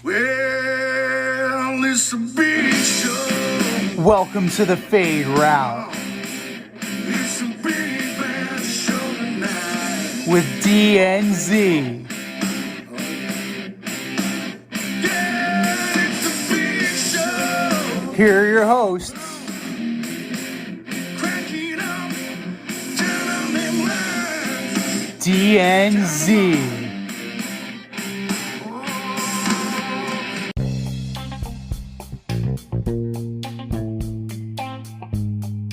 Well, it's a big show. Welcome to the Fade Route It's a big bad show tonight. with DNZ. Yeah, it's a big show. Here are your hosts, Crack it up, turn on them lights. DNZ.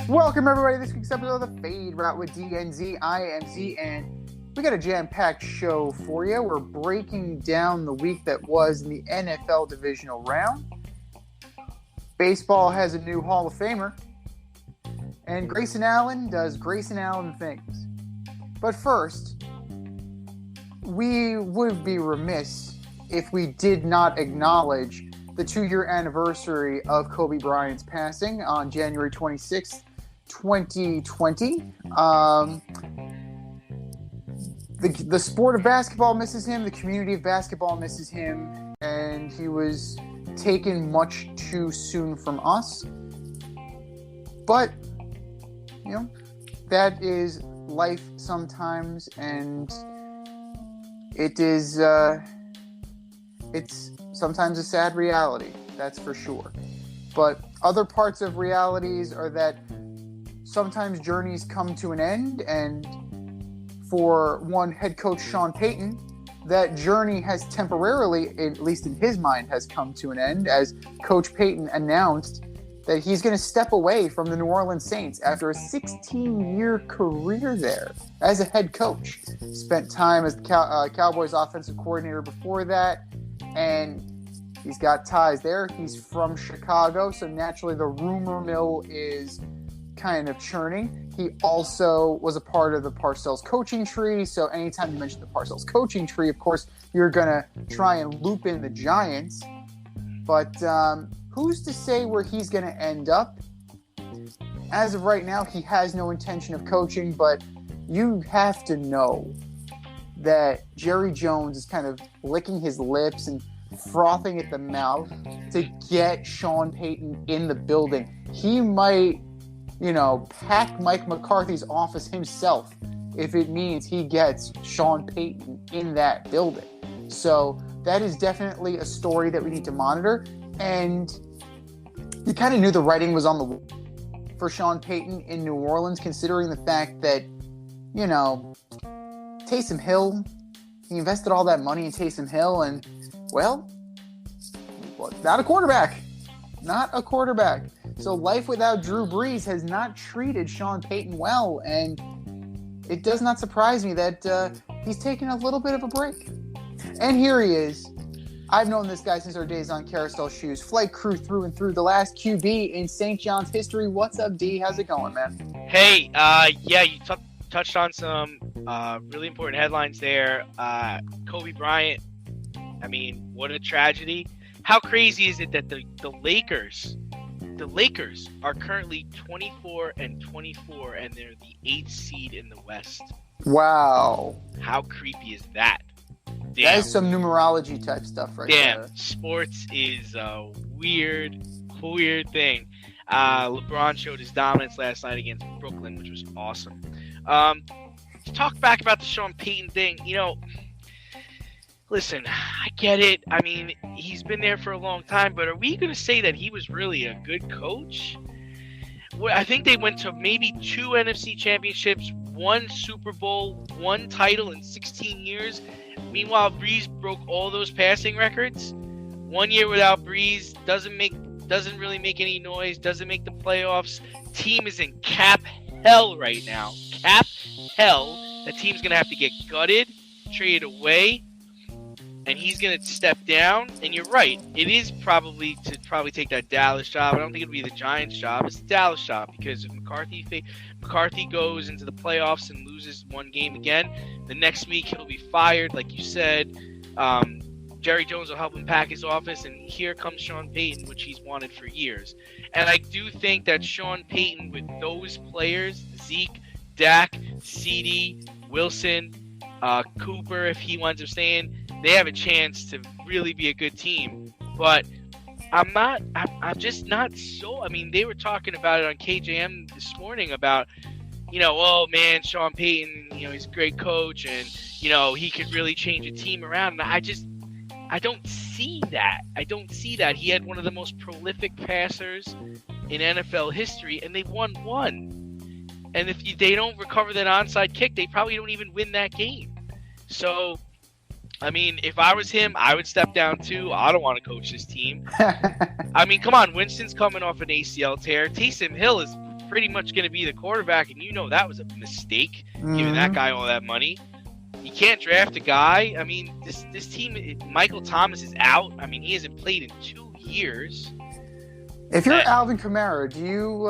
Welcome everybody to this week's episode of the Fade Route with DNZ. I am Z, and we got a jam-packed show for you. We're breaking down the week that was in the NFL Divisional Round. Baseball has a new Hall of Famer, and Grayson Allen does Grayson Allen things. But first, we would be remiss if we did not acknowledge the 2-year anniversary of Kobe Bryant's passing on January 26th, 2020. The sport of basketball misses him. The community of basketball misses him. And he was taken much too soon from us. But, you know, that is life sometimes. And it is, it's sometimes a sad reality. That's for sure. But other parts of realities are that sometimes journeys come to an end, and for one head coach Sean Payton, that journey has temporarily, at least in his mind, has come to an end, as Coach Payton announced that he's going to step away from the New Orleans Saints after a 16-year career there as a head coach. Spent time as the Cowboys offensive coordinator before that, and he's got ties there. He's from Chicago, so naturally the rumor mill is kind of churning. He also was a part of the Parcells coaching tree, so anytime you mention the Parcells coaching tree, of course, you're going to try and loop in the Giants. But who's to say where he's going to end up? As of right now, he has no intention of coaching, but you have to know that Jerry Jones is kind of licking his lips and frothing at the mouth to get Sean Payton in the building. He might, pack Mike McCarthy's office himself if it means he gets Sean Payton in that building. So that is definitely a story that we need to monitor. And you kind of knew the writing was on the wall for Sean Payton in New Orleans, considering the fact that, Taysom Hill, he invested all that money in Taysom Hill, and, not a quarterback. Not a quarterback. So life without Drew Brees has not treated Sean Payton well, and it does not surprise me that he's taking a little bit of a break. And here he is. I've known this guy since our days on Carousel Shoes. Flight crew through and through, the last QB in St. John's history. What's up, D? How's it going, man? Hey, you touched on some really important headlines there. Kobe Bryant, I mean, what a tragedy. How crazy is it that the Lakers are currently 24-24, and they're the 8th seed in the West? Wow. How creepy is that? Damn. That is some numerology type stuff right there. Damn, sports is a weird thing. LeBron showed his dominance last night against Brooklyn, which was awesome. To talk back about the Sean Payton thing, listen, I get it. I mean, he's been there for a long time, but are we going to say that he was really a good coach? Well, I think they went to maybe 2 NFC championships, 1 Super Bowl, 1 title in 16 years. Meanwhile, Brees broke all those passing records. 1 year without Brees doesn't really make any noise, doesn't make the playoffs. Team is in cap hell right now. Cap hell. The team's going to have to get gutted, traded away, and he's going to step down. And you're right. It is probably take that Dallas job. I don't think it'll be the Giants job. It's the Dallas job, because if McCarthy goes into the playoffs and loses 1 game again, the next week he'll be fired, like you said. Jerry Jones will help him pack his office, and here comes Sean Payton, which he's wanted for years. And I do think that Sean Payton, with those players, Zeke, Dak, CD, Wilson, Cooper, if he winds up staying, they have a chance to really be a good team. But I'm just not so. I mean, they were talking about it on KJM this morning about, oh man, Sean Payton, he's a great coach, and he could really change a team around. And I don't see that. He had one of the most prolific passers in NFL history, and they won one. And if they don't recover that onside kick, they probably don't even win that game. So, I mean, if I was him, I would step down too. I don't want to coach this team. I mean, come on. Winston's coming off an ACL tear. Taysom Hill is pretty much going to be the quarterback, and that was a mistake, giving that guy all that money. You can't draft a guy. I mean, this team, Michael Thomas is out. I mean, he hasn't played in 2 years. If you're Alvin Kamara, do you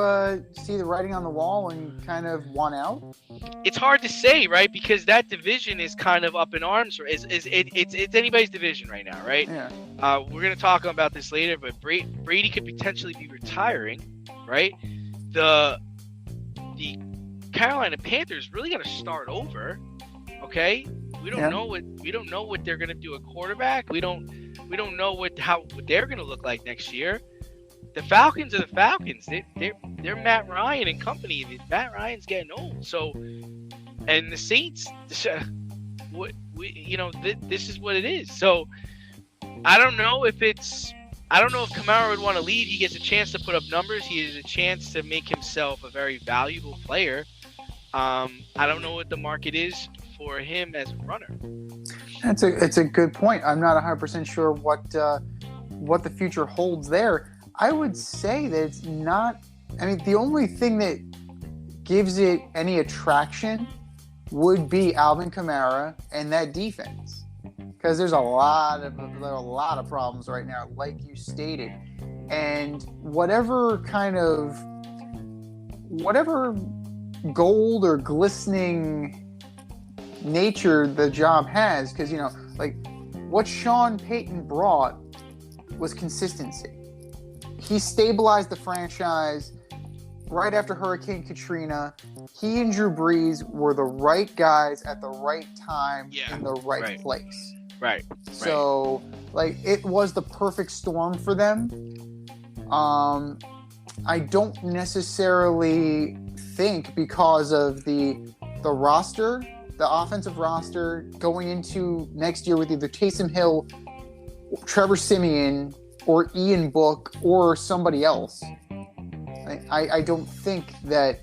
see the writing on the wall and kind of want out? It's hard to say, right? Because that division is kind of up in arms. It's anybody's division right now, right? Yeah. We're going to talk about this later, but Brady could potentially be retiring, right? The Carolina Panthers really got to start over. Okay, we don't know what they're gonna do at quarterback. We don't know what they're gonna look like next year. The Falcons are the Falcons. They're Matt Ryan and company. Matt Ryan's getting old. So, and the Saints, this is what it is. So, I don't know if Kamara would want to leave. He gets a chance to put up numbers. He has a chance to make himself a very valuable player. I don't know what the market is for him as a runner. It's a good point. I'm not 100% sure what the future holds there. I would say that it's not. I mean, the only thing that gives it any attraction would be Alvin Kamara and that defense, because there's a lot of problems right now, like you stated, and whatever gold or glistening nature the job has, because like what Sean Payton brought was consistency. He stabilized the franchise right after Hurricane Katrina. He and Drew Brees were the right guys at the right time in the right place. Right. So like it was the perfect storm for them. I don't necessarily think, because of the roster, the offensive roster going into next year with either Taysom Hill, Trevor Siemian, or Ian Book, or somebody else, I don't think that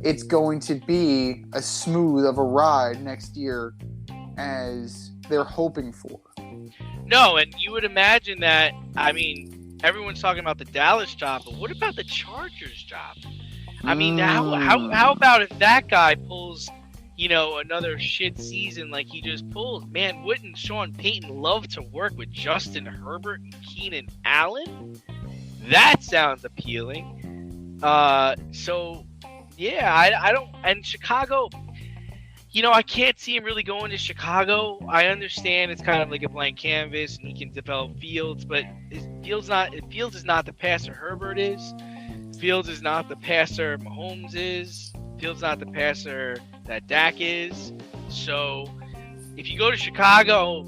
it's going to be as smooth of a ride next year as they're hoping for. No, and you would imagine that. I mean, everyone's talking about the Dallas job, but what about the Chargers job? I mean, how about if that guy pulls, another shit season like he just pulled? Man, wouldn't Sean Payton love to work with Justin Herbert and Keenan Allen? That sounds appealing. So, yeah, I don't. And Chicago, I can't see him really going to Chicago. I understand it's kind of like a blank canvas and he can develop Fields, but Fields is not the passer Herbert is. Fields is not the passer Mahomes is. Fields not the passer that Dak is. So if you go to Chicago,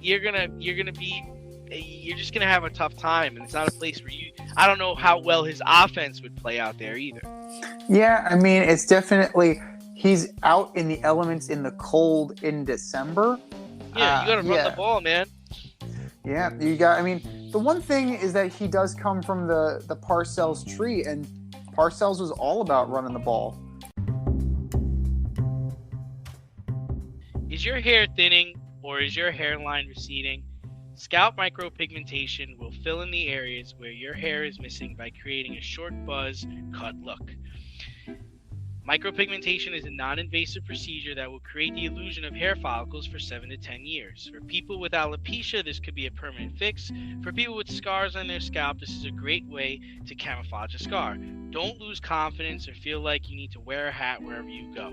you're just gonna have a tough time, and it's not a place where I don't know how well his offense would play out there either. Yeah, I mean, it's definitely, he's out in the elements in the cold in December. Yeah, you gotta run the ball, man. Yeah, the one thing is that he does come from the Parcells tree, and Parcells was all about running the ball. Is your hair thinning or is your hairline receding? Scalp micropigmentation will fill in the areas where your hair is missing by creating a short buzz cut look. Micropigmentation is a non-invasive procedure that will create the illusion of hair follicles for 7 to 10 years. For people with alopecia, this could be a permanent fix. For people with scars on their scalp, this is a great way to camouflage a scar. Don't lose confidence or feel like you need to wear a hat wherever you go.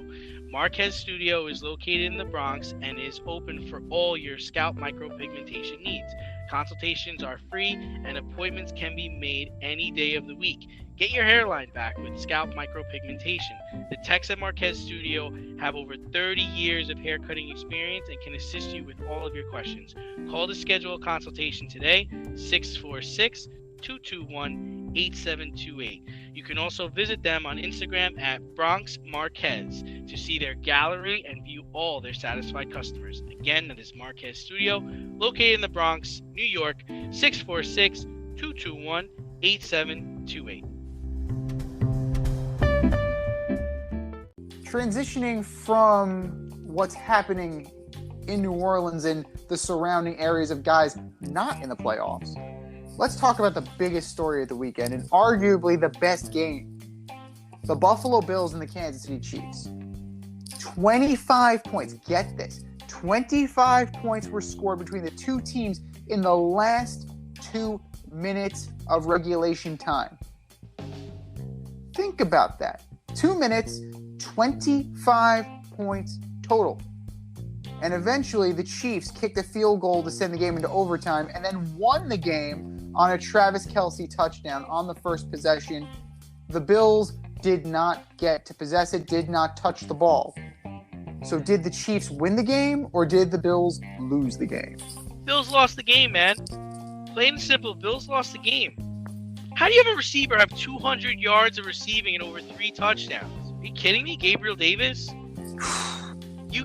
Marquez Studio is located in the Bronx and is open for all your scalp micropigmentation needs. Consultations are free and appointments can be made any day of the week. Get your hairline back with scalp micropigmentation. The techs at Marquez Studio have over 30 years of haircutting experience and can assist you with all of your questions. Call to schedule a consultation today, 646-221-8728. You can also visit them on Instagram at Bronx Marquez to see their gallery and view all their satisfied customers. Again, that is Marquez Studio, located in the Bronx, New York, 646-221-8728. Transitioning from what's happening in New Orleans and the surrounding areas of guys not in the playoffs, let's talk about the biggest story of the weekend and arguably the best game. The Buffalo Bills and the Kansas City Chiefs. 25 points. Get this. 25 points were scored between the two teams in the last 2 minutes of regulation time. Think about that. 2 minutes, 25 points total. And eventually the Chiefs kicked a field goal to send the game into overtime and then won the game on a Travis Kelce touchdown on the first possession. The Bills did not get to possess it, did not touch the ball. So did the Chiefs win the game or did the Bills lose the game? Bills lost the game, man. Plain and simple, Bills lost the game. How do you have a receiver have 200 yards of receiving and over 3 touchdowns? Are you kidding me? Gabriel Davis? You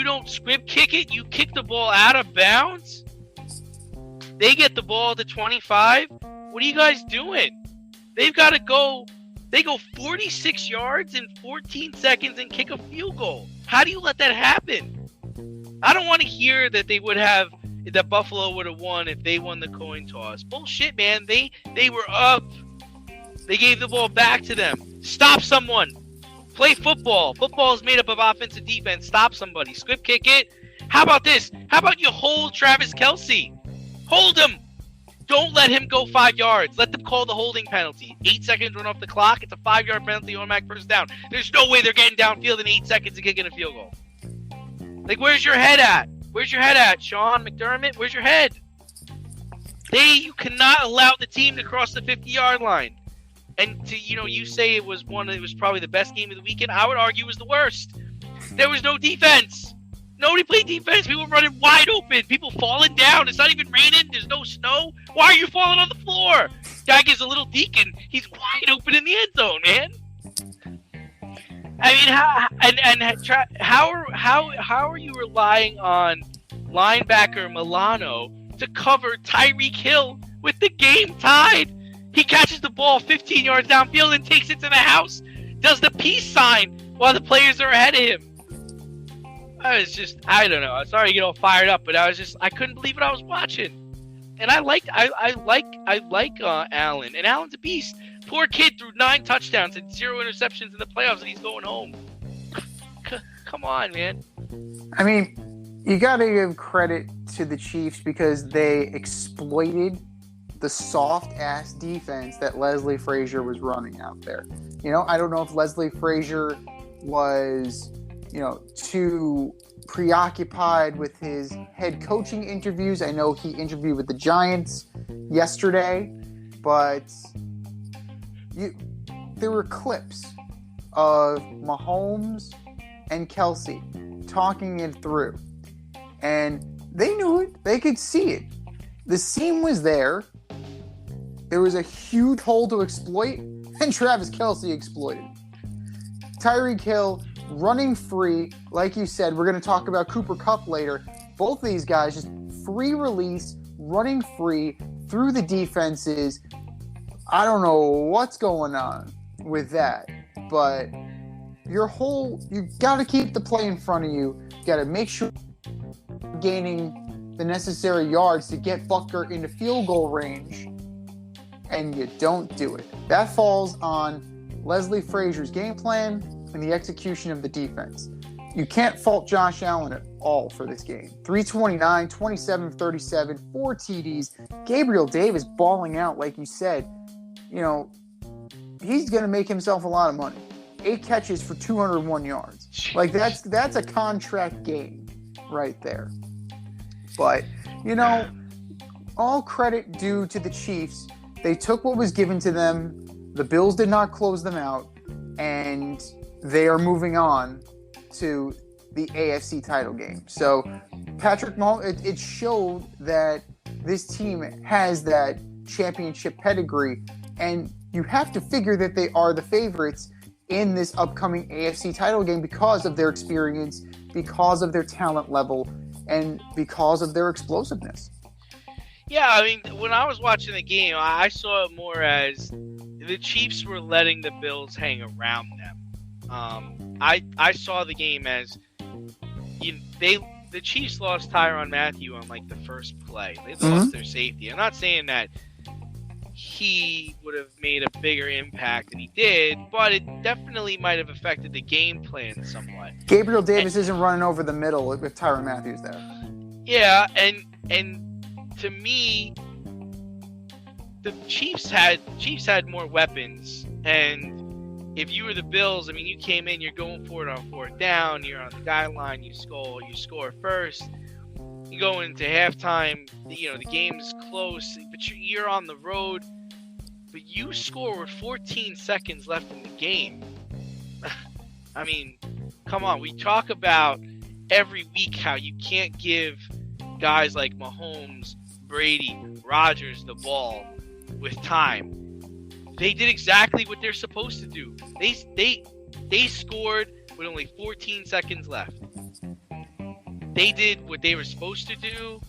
don't squib kick it? You kick the ball out of bounds? They get the ball to 25? What are you guys doing? They've got to go. They go 46 yards in 14 seconds and kick a field goal. How do you let that happen? I don't want to hear that that Buffalo would have won if they won the coin toss. Bullshit, man. They were up. They gave the ball back to them. Stop someone. Play football. Football is made up of offense and defense. Stop somebody. Squib kick it. How about this? How about you hold Travis Kelce? Hold him. Don't let him go 5 yards. Let them call the holding penalty. 8 seconds run off the clock. It's a 5-yard penalty, automatic first down. There's no way they're getting downfield in 8 seconds and kicking a field goal. Like, where's your head at? Where's your head at, Sean McDermott? Where's your head? You cannot allow the team to cross the 50-yard line. And you say it was probably the best game of the weekend. I would argue it was the worst. There was no defense. Nobody played defense. People running wide open. People falling down. It's not even raining. There's no snow. Why are you falling on the floor? Guy gives a little deacon. He's wide open in the end zone, man. I mean, how are you relying on linebacker Milano to cover Tyreek Hill with the game tied? He catches the ball 15 yards downfield and takes it to the house. Does the peace sign while the players are ahead of him. I don't know. I'm sorry to get all fired up, but I couldn't believe what I was watching. And I like Allen, and Allen's a beast. Poor kid threw 9 touchdowns and 0 interceptions in the playoffs, and he's going home. Come on, man. I mean, you got to give credit to the Chiefs because they exploited the soft-ass defense that Leslie Frazier was running out there. I don't know if Leslie Frazier was, too preoccupied with his head coaching interviews. I know he interviewed with the Giants yesterday, but there were clips of Mahomes and Kelce talking it through, and they knew it. They could see it. The seam was there. There was a huge hole to exploit, and Travis Kelce exploited. Tyreek Hill running free, like you said. We're going to talk about Cooper Kupp later. Both of these guys just free release, running free through the defenses. I don't know what's going on with that, but you got to keep the play in front of you. You got to make sure you're gaining the necessary yards to get Butker into field goal range, and you don't do it. That falls on Leslie Frazier's game plan and the execution of the defense. You can't fault Josh Allen at all for this game. 329, 27 37, 4 TDs. Gabriel Davis balling out, like you said. he's going to make himself a lot of money. 8 catches for 201 yards. Like, that's a contract game right there. But, all credit due to the Chiefs. They took what was given to them. The Bills did not close them out. And they are moving on to the AFC title game. So, Patrick Mahomes, it showed that this team has that championship pedigree. And you have to figure that they are the favorites in this upcoming AFC title game because of their experience, because of their talent level, and because of their explosiveness. Yeah, I mean, when I was watching the game, I saw it more as the Chiefs were letting the Bills hang around them. I saw the game as the Chiefs lost Tyrann Mathieu on like the first play. They lost their safety. I'm not saying that he would have made a bigger impact than he did, but it definitely might have affected the game plan somewhat. Gabriel Davis isn't running over the middle with Tyrann Mathieu there. Yeah, and to me, the Chiefs had more weapons, and if you were the Bills, I mean, you came in, you're going for it on 4th down, you're on the guideline, you score first. You go into halftime, the game's close, but you're on the road, but you score with 14 seconds left in the game. I mean, come on. We talk about every week how you can't give guys like Mahomes, Brady, Rodgers the ball with time. They did exactly what they're supposed to do. They scored with only 14 seconds left. They did what they were supposed to do.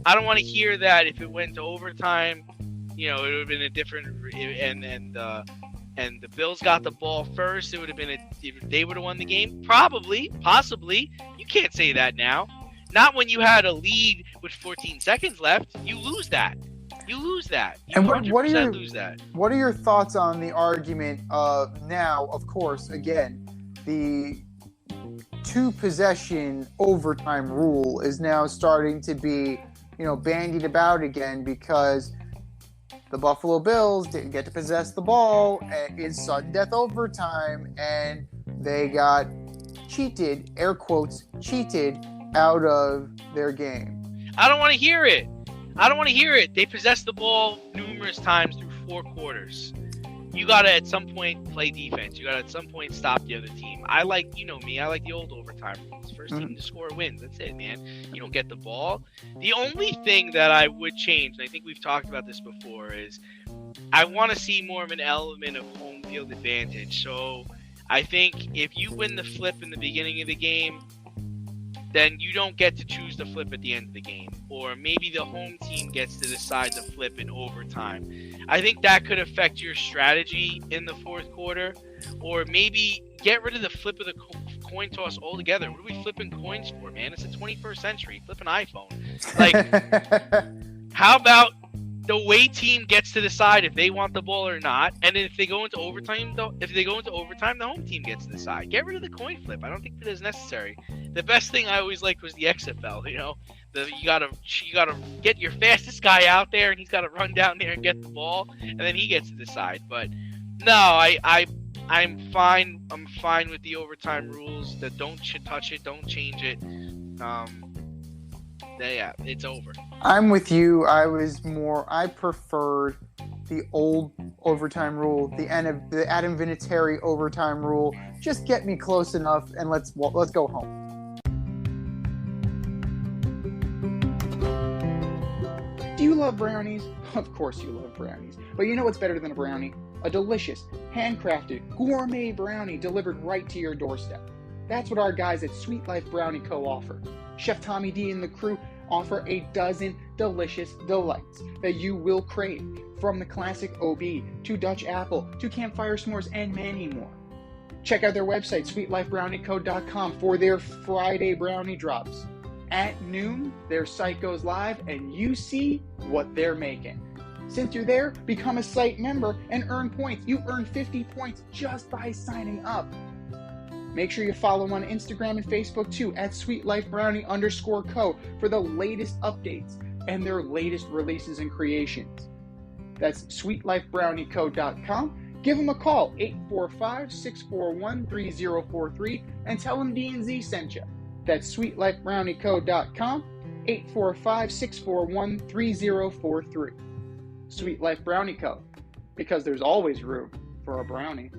I don't want to hear that if it went to overtime, it would have been a different. And the Bills got the ball first. It would have been they would have won the game. Probably, possibly. You can't say that now. Not when you had a lead with 14 seconds left. You lose that. You lose that. You and 100% lose that. What are your thoughts on the argument of now? Of course, again, the 2-possession overtime rule is now starting to be, bandied about again because the Buffalo Bills didn't get to possess the ball in sudden death overtime, and they got cheated, air quotes, cheated out of their game. I don't want to hear it. They possessed the ball numerous times through 4 quarters. You got to, at some point, play defense. You got to, at some point, stop the other team. I like the old overtime rules. First team to score wins. That's it, man. You don't get the ball. The only thing that I would change, and I think we've talked about this before, is I want to see more of an element of home field advantage. So I think if you win the flip in the beginning of the game, then you don't get to choose the flip at the end of the game. Or maybe the home team gets to decide the flip in overtime. I think that could affect your strategy in the 4th quarter. Or maybe get rid of the flip of the coin toss altogether. What are we flipping coins for, man? It's the 21st century. Flip an iPhone. Like, how about the away team gets to decide if they want the ball or not, and then if they go into overtime, the home team gets to decide. Get rid of the coin flip. I don't think that is necessary. The best thing I always liked was the XFL. You gotta get your fastest guy out there, and he's gotta run down there and get the ball, and then he gets to decide. But no, I'm fine. I'm fine with the overtime rules. That don't touch it, don't change it. Yeah, it's over. I'm with you. I preferred the old overtime rule, the Adam Vinatieri overtime rule. Just get me close enough, and let's go home. Do you love brownies? Of course you love brownies. But you know what's better than a brownie? A delicious, handcrafted, gourmet brownie delivered right to your doorstep. That's what our guys at Sweet Life Brownie Co. offer. Chef Tommy D and the crew offer a dozen delicious delights that you will crave, from the classic OB to Dutch apple to campfire s'mores and many more. Check out their website, sweetlifebrownieco.com, for their Friday brownie drops. At noon, their site goes live and you see what they're making. Since you're there, become a site member and earn points. You earn 50 points just by signing up. Make sure you follow on Instagram and Facebook too, at sweetlifebrownie_co, for the latest updates and their latest releases and creations. That's sweetlifebrownieco.com. Give them a call, 845-641-3043, and tell them D&Z sent you. That's sweetlifebrownieco.com, 845-641-3043. Sweet Life Brownie Co., because there's always room for a brownie.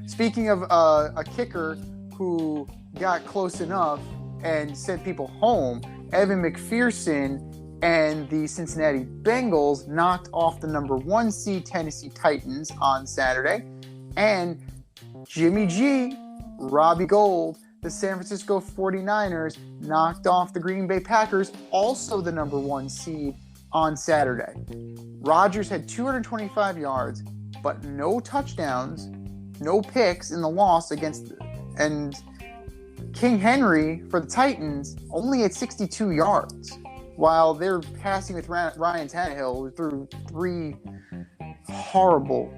Speaking of a kicker who got close enough and sent people home, Evan McPherson and the Cincinnati Bengals knocked off the number 1 seed Tennessee Titans on Saturday. And Jimmy G, Robbie Gould, the San Francisco 49ers knocked off the Green Bay Packers, also the number 1 seed, on Saturday. Rodgers had 225 yards, but no touchdowns, no picks in the loss and King Henry for the Titans only had 62 yards, while they're passing with Ryan Tannehill, who threw 3 horrible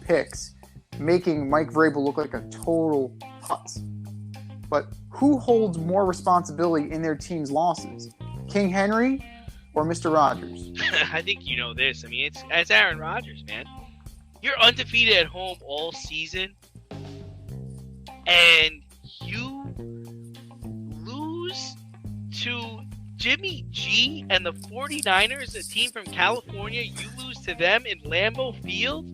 picks, making Mike Vrabel look like a total putz. But who holds more responsibility in their team's losses? King Henry or Mr. Rodgers? I think you know this. I mean, it's Aaron Rodgers, man. You're undefeated at home all season, and you lose to Jimmy G and the 49ers, a team from California. You lose to them in Lambeau Field.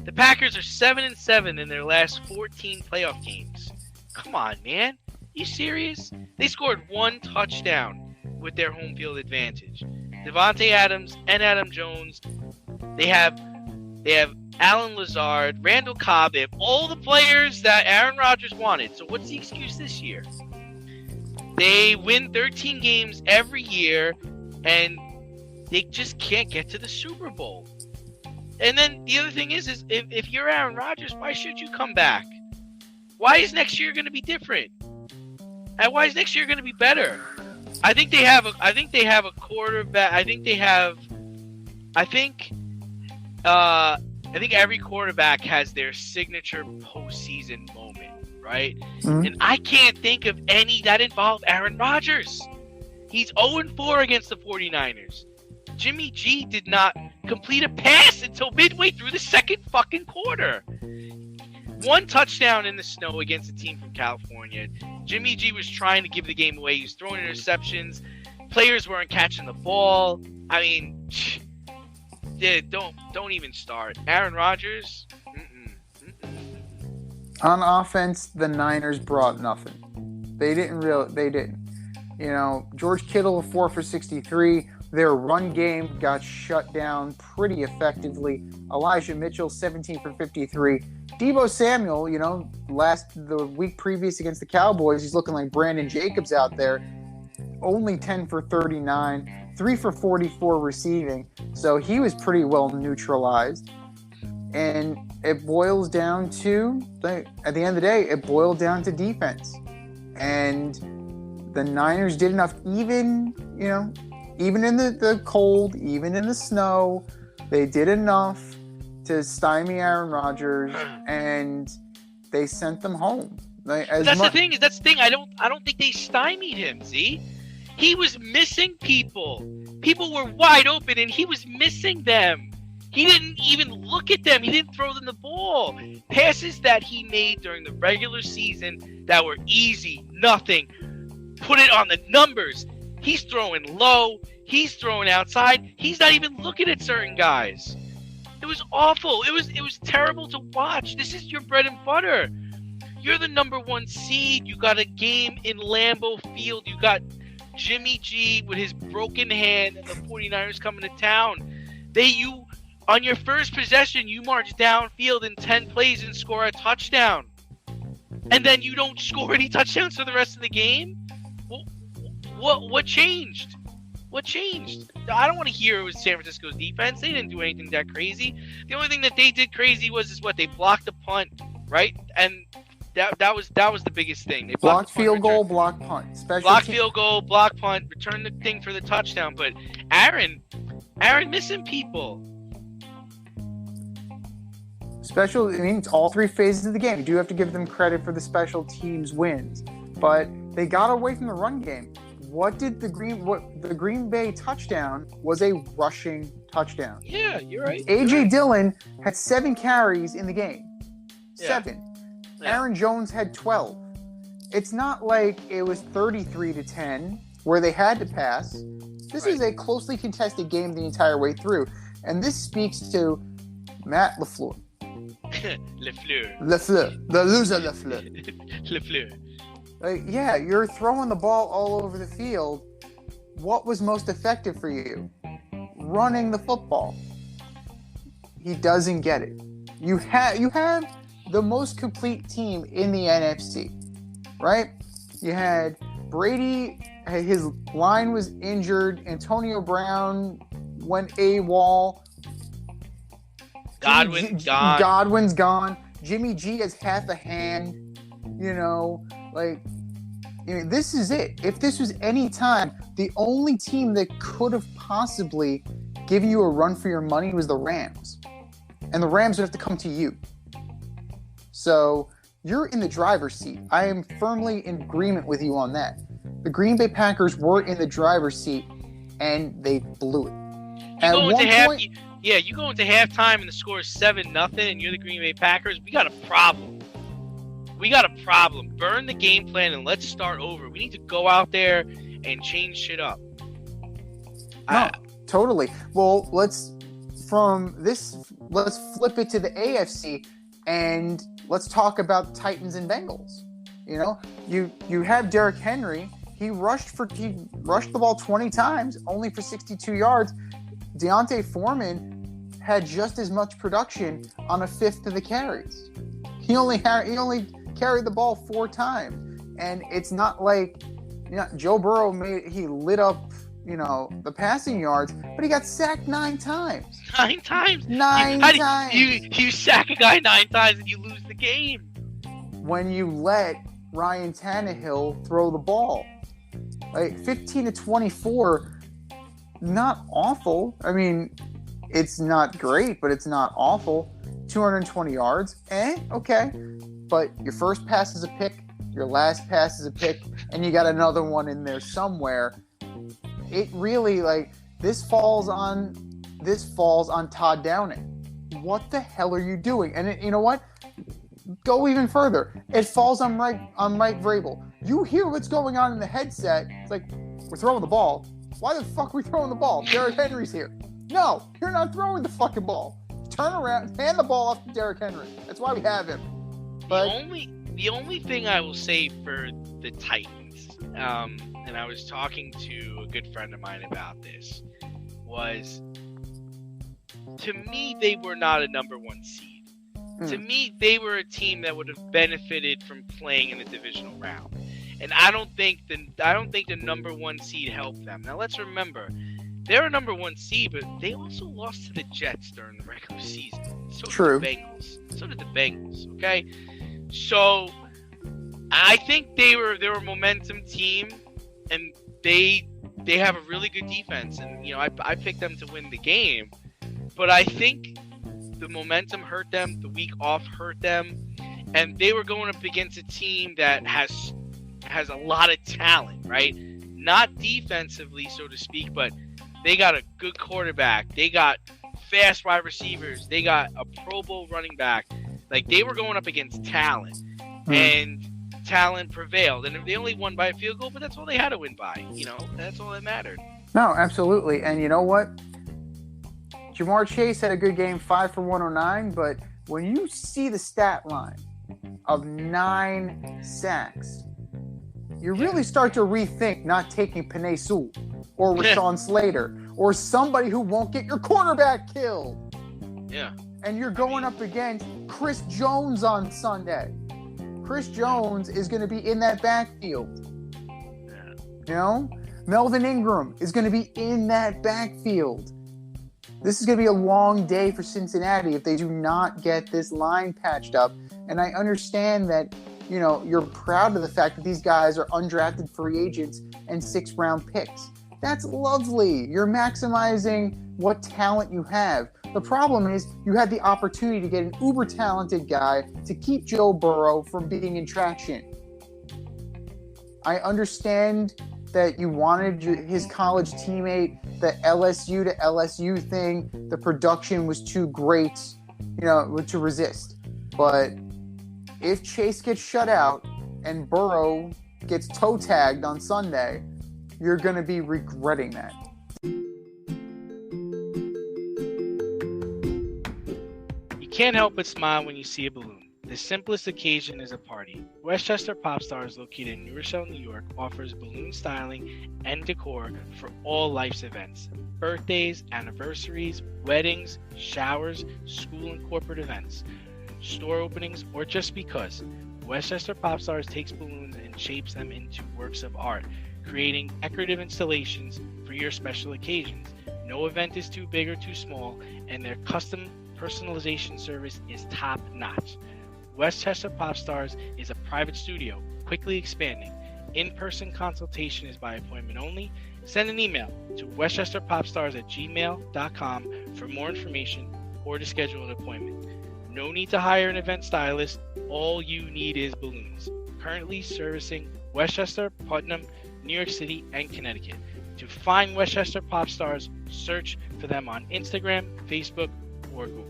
The Packers are 7-7 in their last 14 playoff games. Come on, man. You serious? They scored 1 touchdown with their home field advantage. Devontae Adams and Adam Jones. They have Alan Lazard, Randall Cobb. They have all the players that Aaron Rodgers wanted. So what's the excuse this year? They win 13 games every year, and they just can't get to the Super Bowl. And then the other thing is if you're Aaron Rodgers, why should you come back? Why is next year going to be different? And why is next year going to be better? I think they have a quarterback. I think every quarterback has their signature postseason moment, right? Mm-hmm. And I can't think of any that involve Aaron Rodgers. He's 0-4 against the 49ers. Jimmy G did not complete a pass until midway through the second fucking quarter. 1 touchdown in the snow against a team from California. Jimmy G was trying to give the game away. He was throwing interceptions. Players weren't catching the ball. I mean, don't even start. Aaron Rodgers. On offense, the Niners brought nothing. They didn't. You know, George Kittle 4 for 63. Their run game got shut down pretty effectively. Elijah Mitchell 17 for 53. Deebo Samuel, you know, the week previous against the Cowboys, he's looking like Brandon Jacobs out there. Only 10 for 39, 3 for 44 receiving. So he was pretty well neutralized. And it boils down to, at the end of the day, it boiled down to defense. And the Niners did enough, even in the cold, even in the snow, they did enough to stymie Aaron Rodgers, and they sent them home. That's the thing. I don't think they stymied him. See, he was missing people. People were wide open, and he was missing them. He didn't even look at them. He didn't throw them the ball. Passes that he made during the regular season that were easy, nothing. Put it on the numbers. He's throwing low. He's throwing outside. He's not even looking at certain guys. It was awful. It was terrible to watch. This is your bread and butter. You're the number 1 seed. You got a game in Lambeau Field. You got Jimmy G with his broken hand and the 49ers coming to town. On your first possession, you march downfield in 10 plays and score a touchdown. And then you don't score any touchdowns for the rest of the game? What changed? What changed? I don't want to hear it was San Francisco's defense. They didn't do anything that crazy. The only thing that they did crazy was they blocked the punt, right? And that was the biggest thing. They blocked field goal, blocked punt. Field goal, block punt, return the thing for the touchdown. But Aaron missing people. It's all 3 phases of the game. You do have to give them credit for the special teams wins. But they got away from the run game. what the Green Bay touchdown was a rushing touchdown. Yeah, you're right. A.J. Dillon had 7 carries in the game. Yeah. 7. Yeah. Aaron Jones had 12. It's not like it was 33-10 where they had to pass. This is a closely contested game the entire way through. And this speaks to Matt LaFleur. LaFleur. The loser LaFleur. LaFleur. Yeah, you're throwing the ball all over the field. What was most effective for you? Running the football. He doesn't get it. You have the most complete team in the NFC, right? You had Brady, his line was injured. Antonio Brown went AWOL. Godwin's gone. Godwin's gone. Jimmy G has half a hand. This is it. If this was any time, the only team that could have possibly given you a run for your money was the Rams. And the Rams would have to come to you. So you're in the driver's seat. I am firmly in agreement with you on that. The Green Bay Packers were in the driver's seat, and they blew it. You go into halftime and the score is 7-0, and you're the Green Bay Packers. We got a problem. Burn the game plan and let's start over. We need to go out there and change shit up. No, totally. Well, let's flip it to the AFC and let's talk about Titans and Bengals. You have Derrick Henry. He rushed the ball 20 times, only for 62 yards. Deontay Foreman had just as much production on a fifth of the carries. He only carried the ball 4 times, and it's not like Joe Burrow lit up the passing yards, but he got sacked 9 times. 9 times. 9 times. You sack a guy 9 times and you lose the game. When you let Ryan Tannehill throw the ball, 15-24, not awful. I mean, it's not great, but it's not awful. 220 yards, okay. But your first pass is a pick, your last pass is a pick, and you got another one in there somewhere. It really this falls on Todd Downing. What the hell are you doing? And you know what? Go even further. It falls on Mike Vrabel. You hear what's going on in the headset. It's like, we're throwing the ball. Why the fuck are we throwing the ball? Derrick Henry's here. No, you're not throwing the fucking ball. Turn around, hand the ball off to Derrick Henry. That's why we have him. But the only thing I will say for the Titans, and I was talking to a good friend of mine about this, was, to me, they were not a number 1 seed. To me, they were a team that would have benefited from playing in the divisional round. And I don't think the number 1 seed helped them. Now let's remember, they're a number 1 seed, but they also lost to the Jets during the regular season. So True. Did the Bengals. Okay, so I think they were a momentum team, and they have a really good defense, and I picked them to win the game, but I think the momentum hurt them, the week off hurt them, and they were going up against a team that has a lot of talent, right? Not defensively, so to speak, but they got a good quarterback. They got fast wide receivers. They got a Pro Bowl running back. They were going up against talent, and talent prevailed. And they only won by a field goal, but that's all they had to win by. That's all that mattered. No, absolutely. And you know what? Jamar Chase had a good game, 5 for 109, but when you see the stat line of 9 sacks, you really start to rethink not taking Penei Sewell or Rashawn Slater or somebody who won't get your quarterback killed. Yeah. And you're going up against Chris Jones on Sunday. Chris Jones is going to be in that backfield. Melvin Ingram is going to be in that backfield. This is going to be a long day for Cincinnati if they do not get this line patched up. And I understand that, you're proud of the fact that these guys are undrafted free agents and 6th-round picks. That's lovely. You're maximizing what talent you have. The problem is you had the opportunity to get an uber-talented guy to keep Joe Burrow from being in traction. I understand that you wanted his college teammate, the LSU to LSU thing, the production was too great, to resist. But if Chase gets shut out and Burrow gets toe tagged on Sunday, you're going to be regretting that. You can't help but smile when you see a balloon. The simplest occasion is a party. Westchester Pop Stars, located in New Rochelle, New York, offers balloon styling and decor for all life's events. Birthdays, anniversaries, weddings, showers, school and corporate events, store openings, or just because. Westchester Pop Stars takes balloons and shapes them into works of art, creating decorative installations for your special occasions. No event is too big or too small, and their custom personalization service is top-notch. Westchester Pop Stars is a private studio, quickly expanding. In-person consultation is by appointment only. Send an email to westchesterpopstars@gmail.com for more information or to schedule an appointment. No need to hire an event stylist. All you need is balloons. Currently servicing Westchester, Putnam, New York City, and Connecticut. To find Westchester Pop Stars, search for them on Instagram, Facebook, or Google.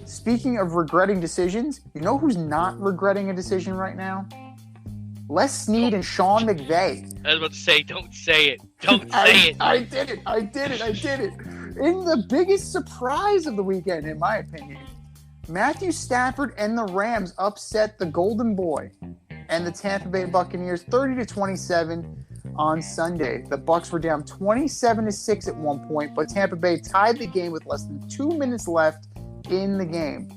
Speaking of regretting decisions, you know who's not regretting a decision right now? Les Snead and Sean McVay. I was about to say, don't say it. Don't say it. I did it. In the biggest surprise of the weekend, in my opinion, Matthew Stafford and the Rams upset the Golden Boy and the Tampa Bay Buccaneers 30-27 on Sunday. The Bucs were down 27-6 at one point, but Tampa Bay tied the game with less than 2 minutes left in the game.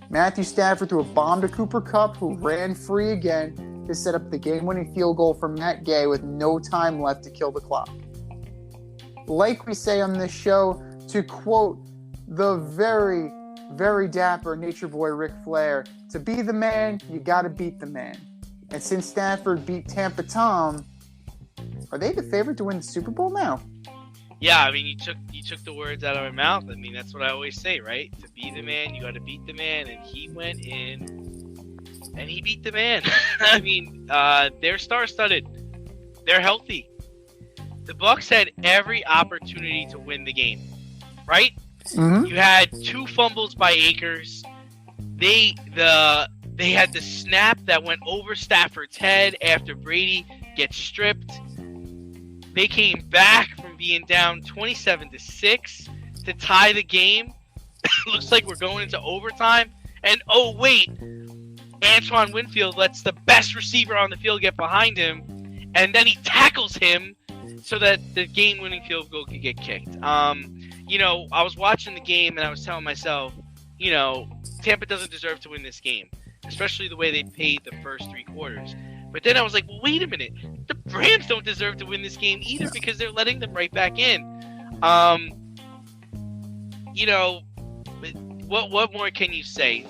Matthew Stafford threw a bomb to Cooper Kupp, who ran free again to set up the game-winning field goal for Matt Gay with no time left to kill the clock. Like we say on this show, to quote the very, very dapper nature boy Ric Flair, to be the man, you got to beat the man. And since Stafford beat Tampa Tom, are they the favorite to win the Super Bowl now? Yeah, I mean, you took the words out of my mouth. I mean, that's what I always say, right? To be the man, you got to beat the man, and he went in and he beat the man. I mean, they're star-studded. They're healthy. The Bucs had every opportunity to win the game, right? Mm-hmm. You had 2 fumbles by Akers. They had the snap that went over Stafford's head after Brady gets stripped. They came back from being down 27-6 to tie the game. Looks like we're going into overtime. And oh wait, Antoine Winfield lets the best receiver on the field get behind him, and then he tackles him so that the game-winning field goal could get kicked. I was watching the game and I was telling myself, Tampa doesn't deserve to win this game, especially the way they paid the first 3 quarters. But then I was like, well, wait a minute. The Rams don't deserve to win this game either because they're letting them right back in. What more can you say?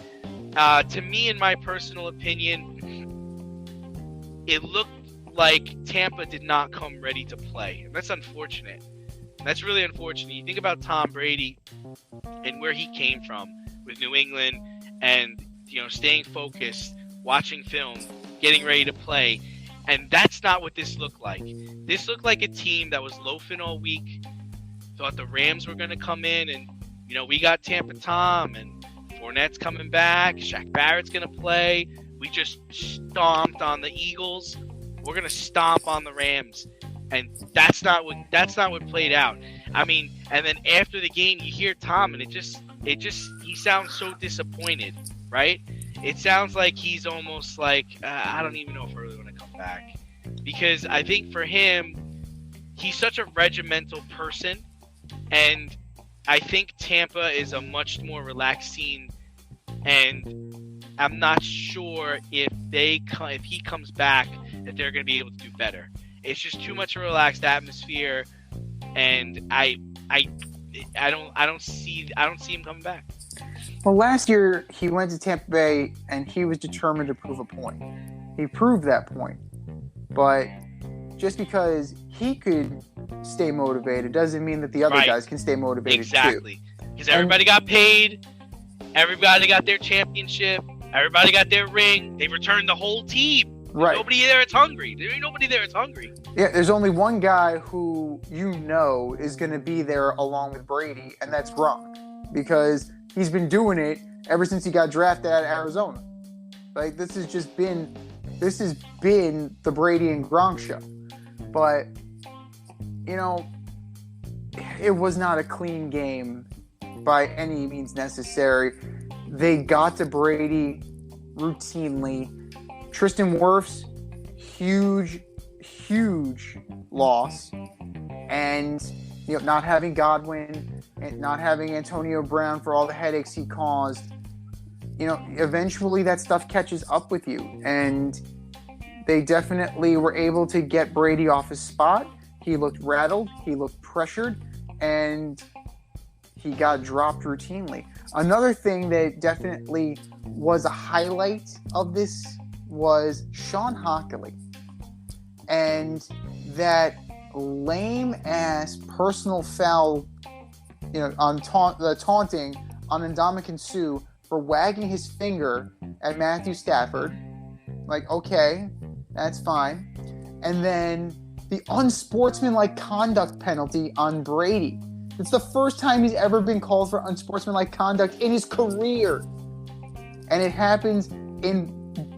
To me, in my personal opinion, it looked like Tampa did not come ready to play. And that's unfortunate. That's really unfortunate. You think about Tom Brady and where he came from with New England and, staying focused, watching film, getting ready to play. And that's not what this looked like. This looked like a team that was loafing all week, thought the Rams were going to come in and, we got Tampa Tom and Fournette's coming back. Shaq Barrett's going to play. We just stomped on the Eagles. We're going to stomp on the Rams. And that's not what played out. I mean, and then after the game, you hear Tom and he sounds so disappointed, right? It sounds like he's almost like, I don't even know if I really want to come back. Because I think for him, he's such a regimental person. And I think Tampa is a much more relaxed scene. And I'm not sure if he comes back that they're going to be able to do better. It's just too much of a relaxed atmosphere. And I don't see him coming back. Well, last year he went to Tampa Bay and he was determined to prove a point. He proved that point. But just because he could stay motivated doesn't mean that the other guys can stay motivated too. Exactly. Because everybody got paid. Everybody got their championship. Everybody got their ring. They returned the whole team. Right. Nobody there that's hungry. There ain't nobody there that's hungry. Yeah, there's only one guy who is going to be there along with Brady, and that's Gronk, because he's been doing it ever since he got drafted out of Arizona. Like, this has been the Brady and Gronk show. But, it was not a clean game by any means necessary. They got to Brady routinely. Tristan Wirfs, huge loss. And, not having Godwin and not having Antonio Brown for all the headaches he caused, eventually that stuff catches up with you. And they definitely were able to get Brady off his spot. He looked rattled. He looked pressured. And he got dropped routinely. Another thing that definitely was a highlight of this was Sean Hockley. And that lame-ass personal foul, on taunting on Ndamukong Suh for wagging his finger at Matthew Stafford. Like, okay, that's fine. And then the unsportsmanlike conduct penalty on Brady. It's the first time he's ever been called for unsportsmanlike conduct in his career. And it happens in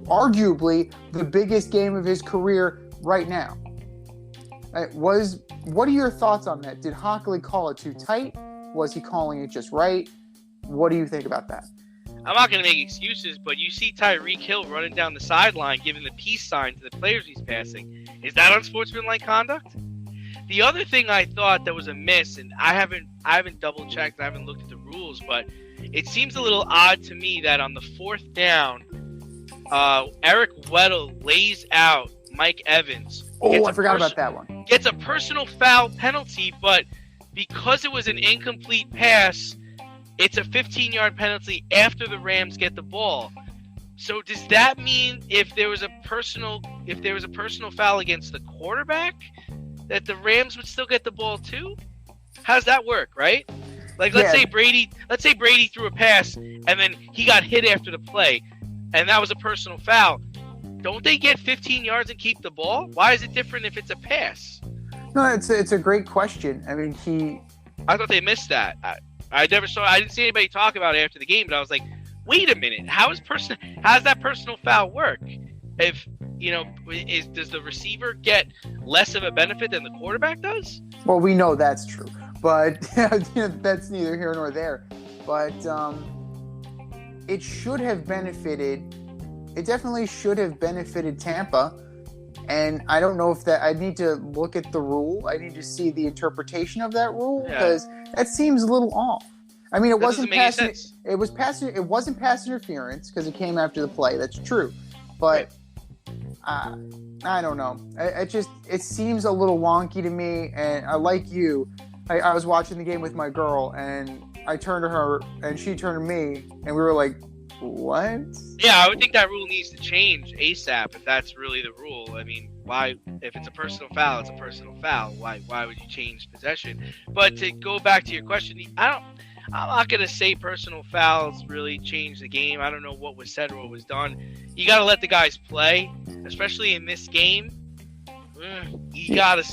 arguably the biggest game of his career right now. What are your thoughts on that? Did Hockley call it too tight? Was he calling it just right? What do you think about that? I'm not going to make excuses, but you see Tyreek Hill running down the sideline giving the peace sign to the players he's passing. Is that unsportsmanlike conduct? The other thing I thought that was a miss, and I haven't double checked, I haven't looked at the rules, but it seems a little odd to me that on the fourth down, Eric Weddle lays out Mike Evans. Oh, I forgot about that one. Gets a personal foul penalty, but because it was an incomplete pass, it's a 15-yard penalty after the Rams get the ball. So does that mean if there was a personal foul against the quarterback, that the Rams would still get the ball too? How's that work, right? Like, let's say Brady threw a pass and then he got hit after the play, and that was a personal foul. Don't they get 15 yards and keep the ball? Why is it different if it's a pass? No, it's a great question. I mean, I thought they missed that. I didn't see anybody talk about it after the game, but I was like, wait a minute, how does that personal foul work? If does the receiver get less of a benefit than the quarterback does? Well, we know that's true, but that's neither here nor there. But it should have benefited. It definitely should have benefited Tampa. And I don't know if that. I need to look at the rule. I need to see the interpretation of that rule, because that seems a little off. I mean, it wasn't pass. It was pass. It wasn't pass interference because it came after the play. That's true, but I don't know. It seems a little wonky to me. And like you, I was watching the game with my girl, and I turned to her, and she turned to me, and we were like, what? Yeah, I would think that rule needs to change ASAP if that's really the rule. I mean, why? If it's a personal foul, it's a personal foul. Why would you change possession? But to go back to your question, I'm not going to say personal fouls really change the game. I don't know what was said or what was done. You got to let the guys play, especially in this game. You gotta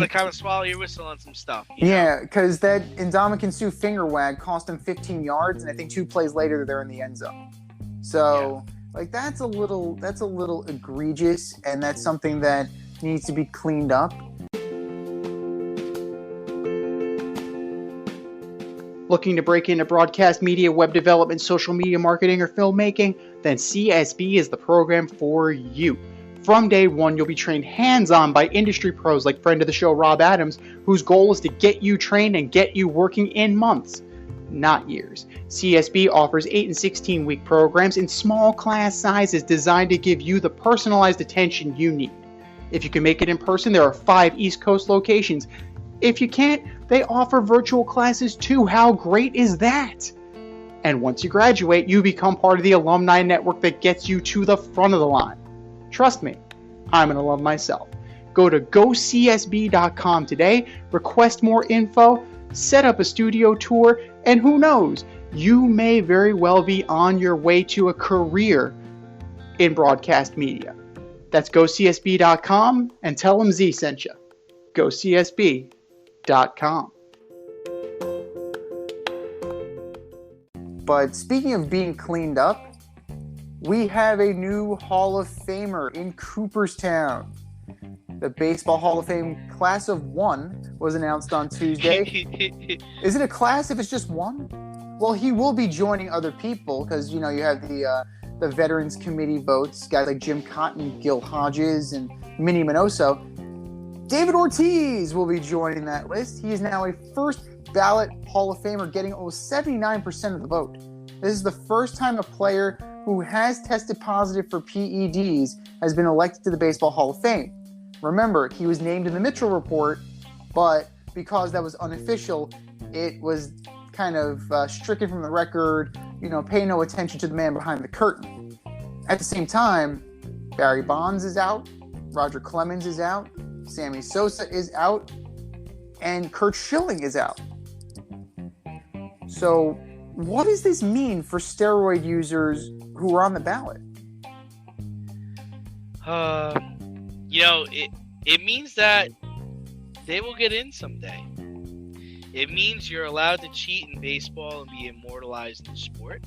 kind of swallow your whistle on some stuff. Yeah, because that Ndamukong Suh finger wag cost them 15 yards, and I think 2 plays later they're in the end zone. So, that's a little egregious, and that's something that needs to be cleaned up. Looking to break into broadcast media, web development, social media marketing, or filmmaking? Then CSB is the program for you. From day one, you'll be trained hands-on by industry pros like friend of the show Rob Adams, whose goal is to get you trained and get you working in months, not years. CSB offers 8 and 16-week programs in small class sizes designed to give you the personalized attention you need. If you can make it in person, there are 5 East Coast locations. If you can't, they offer virtual classes too. How great is that? And once you graduate, you become part of the alumni network that gets you to the front of the line. Trust me, I'm an alum myself. Go to gocsb.com today, request more info, set up a studio tour, and who knows, you may very well be on your way to a career in broadcast media. That's gocsb.com and tell them Z sent you. gocsb.com. But speaking of being cleaned up, we have a new Hall of Famer in Cooperstown. The Baseball Hall of Fame class of one was announced on Tuesday. Is it a class if it's just one? Well, he will be joining other people because, you have the Veterans Committee votes, guys like Jim Cotton, Gil Hodges, and Minnie Minoso. David Ortiz will be joining that list. He is now a first ballot Hall of Famer, getting almost 79% of the vote. This is the first time a player who has tested positive for PEDs has been elected to the Baseball Hall of Fame. Remember, he was named in the Mitchell report, but because that was unofficial, it was kind of stricken from the record, pay no attention to the man behind the curtain. At the same time, Barry Bonds is out, Roger Clemens is out, Sammy Sosa is out, and Curt Schilling is out. So what does this mean for steroid users who are on the ballot? It means that they will get in someday. It means you're allowed to cheat in baseball and be immortalized in the sport.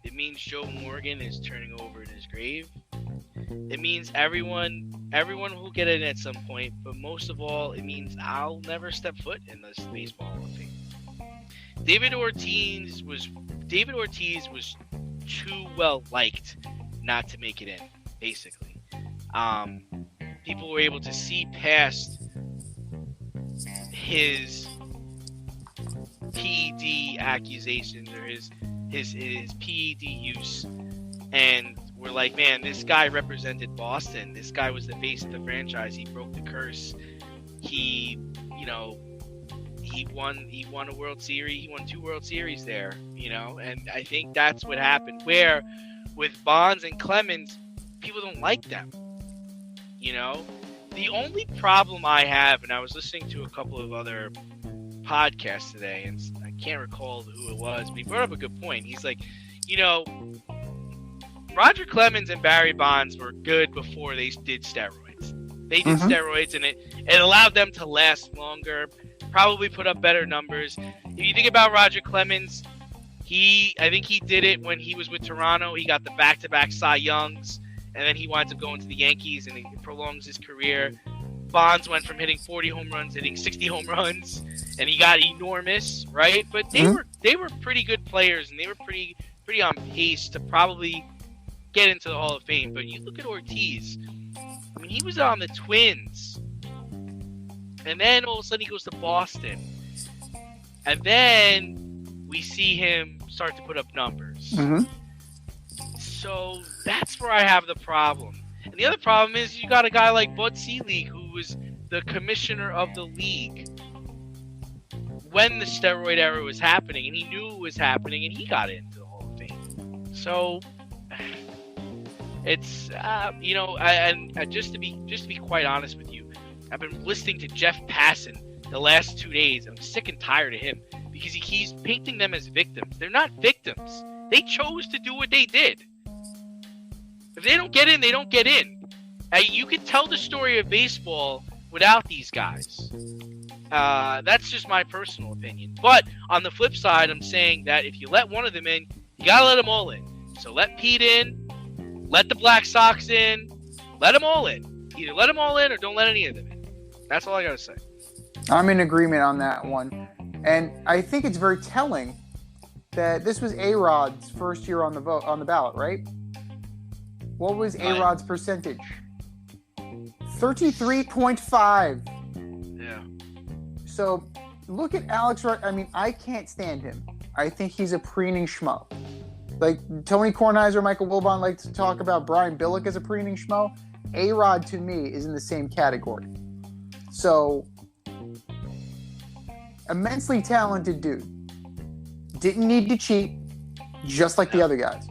It means Joe Morgan is turning over in his grave. It means everyone will get in at some point, but most of all, it means I'll never step foot in this Baseball Hall of Fame. David Ortiz was too well liked not to make it in, basically. People were able to see past his PED accusations or his PED use, and we're like, man, this guy represented Boston. This guy was the face of the franchise. He broke the curse. He won a World Series. He won 2 World Series there, and I think that's what happened. Where with Bonds and Clemens, people don't like them. The only problem I have, and I was listening to a couple of other podcasts today, and I can't recall who it was, but he brought up a good point. He's like, Roger Clemens and Barry Bonds were good before they did steroids. They did steroids, and it allowed them to last longer, probably put up better numbers. If you think about Roger Clemens, I think he did it when he was with Toronto. He got the back-to-back Cy Youngs, and then he winds up going to the Yankees, and he prolongs his career. Bonds went from hitting 40 home runs, hitting 60 home runs, and he got enormous, right? But they were pretty good players, and they were pretty on pace to probably get into the Hall of Fame. But you look at Ortiz. I mean, he was on the Twins, and then all of a sudden he goes to Boston, and then we see him start to put up numbers. So that's where I have the problem. And the other problem is you got a guy like Bud Selig, who was the commissioner of the league when the steroid era was happening, and he knew it was happening, and he got into the Hall of Fame. So it's just to be quite honest with you, I've been listening to Jeff Passan the last 2 days. I'm sick and tired of him because he keeps painting them as victims. They're not victims. They chose to do what they did. If they don't get in, they don't get in. You can tell the story of baseball without these guys. That's just my personal opinion. But on the flip side, I'm saying that if you let one of them in, you gotta let them all in. So let Pete in, let the Black Sox in, let them all in. Either let them all in or don't let any of them in. That's all I gotta say. I'm in agreement on that one. And I think it's very telling that this was A-Rod's first year on the ballot, right? What was A-Rod's percentage? 33.5. Yeah. So look at Alex. I mean, I can't stand him. I think he's a preening schmo. Like Tony Kornheiser, Michael Wilbon like to talk about Brian Billick as a preening schmo. A-Rod to me is in the same category. So immensely talented dude. Didn't need to cheat, just like the other guys.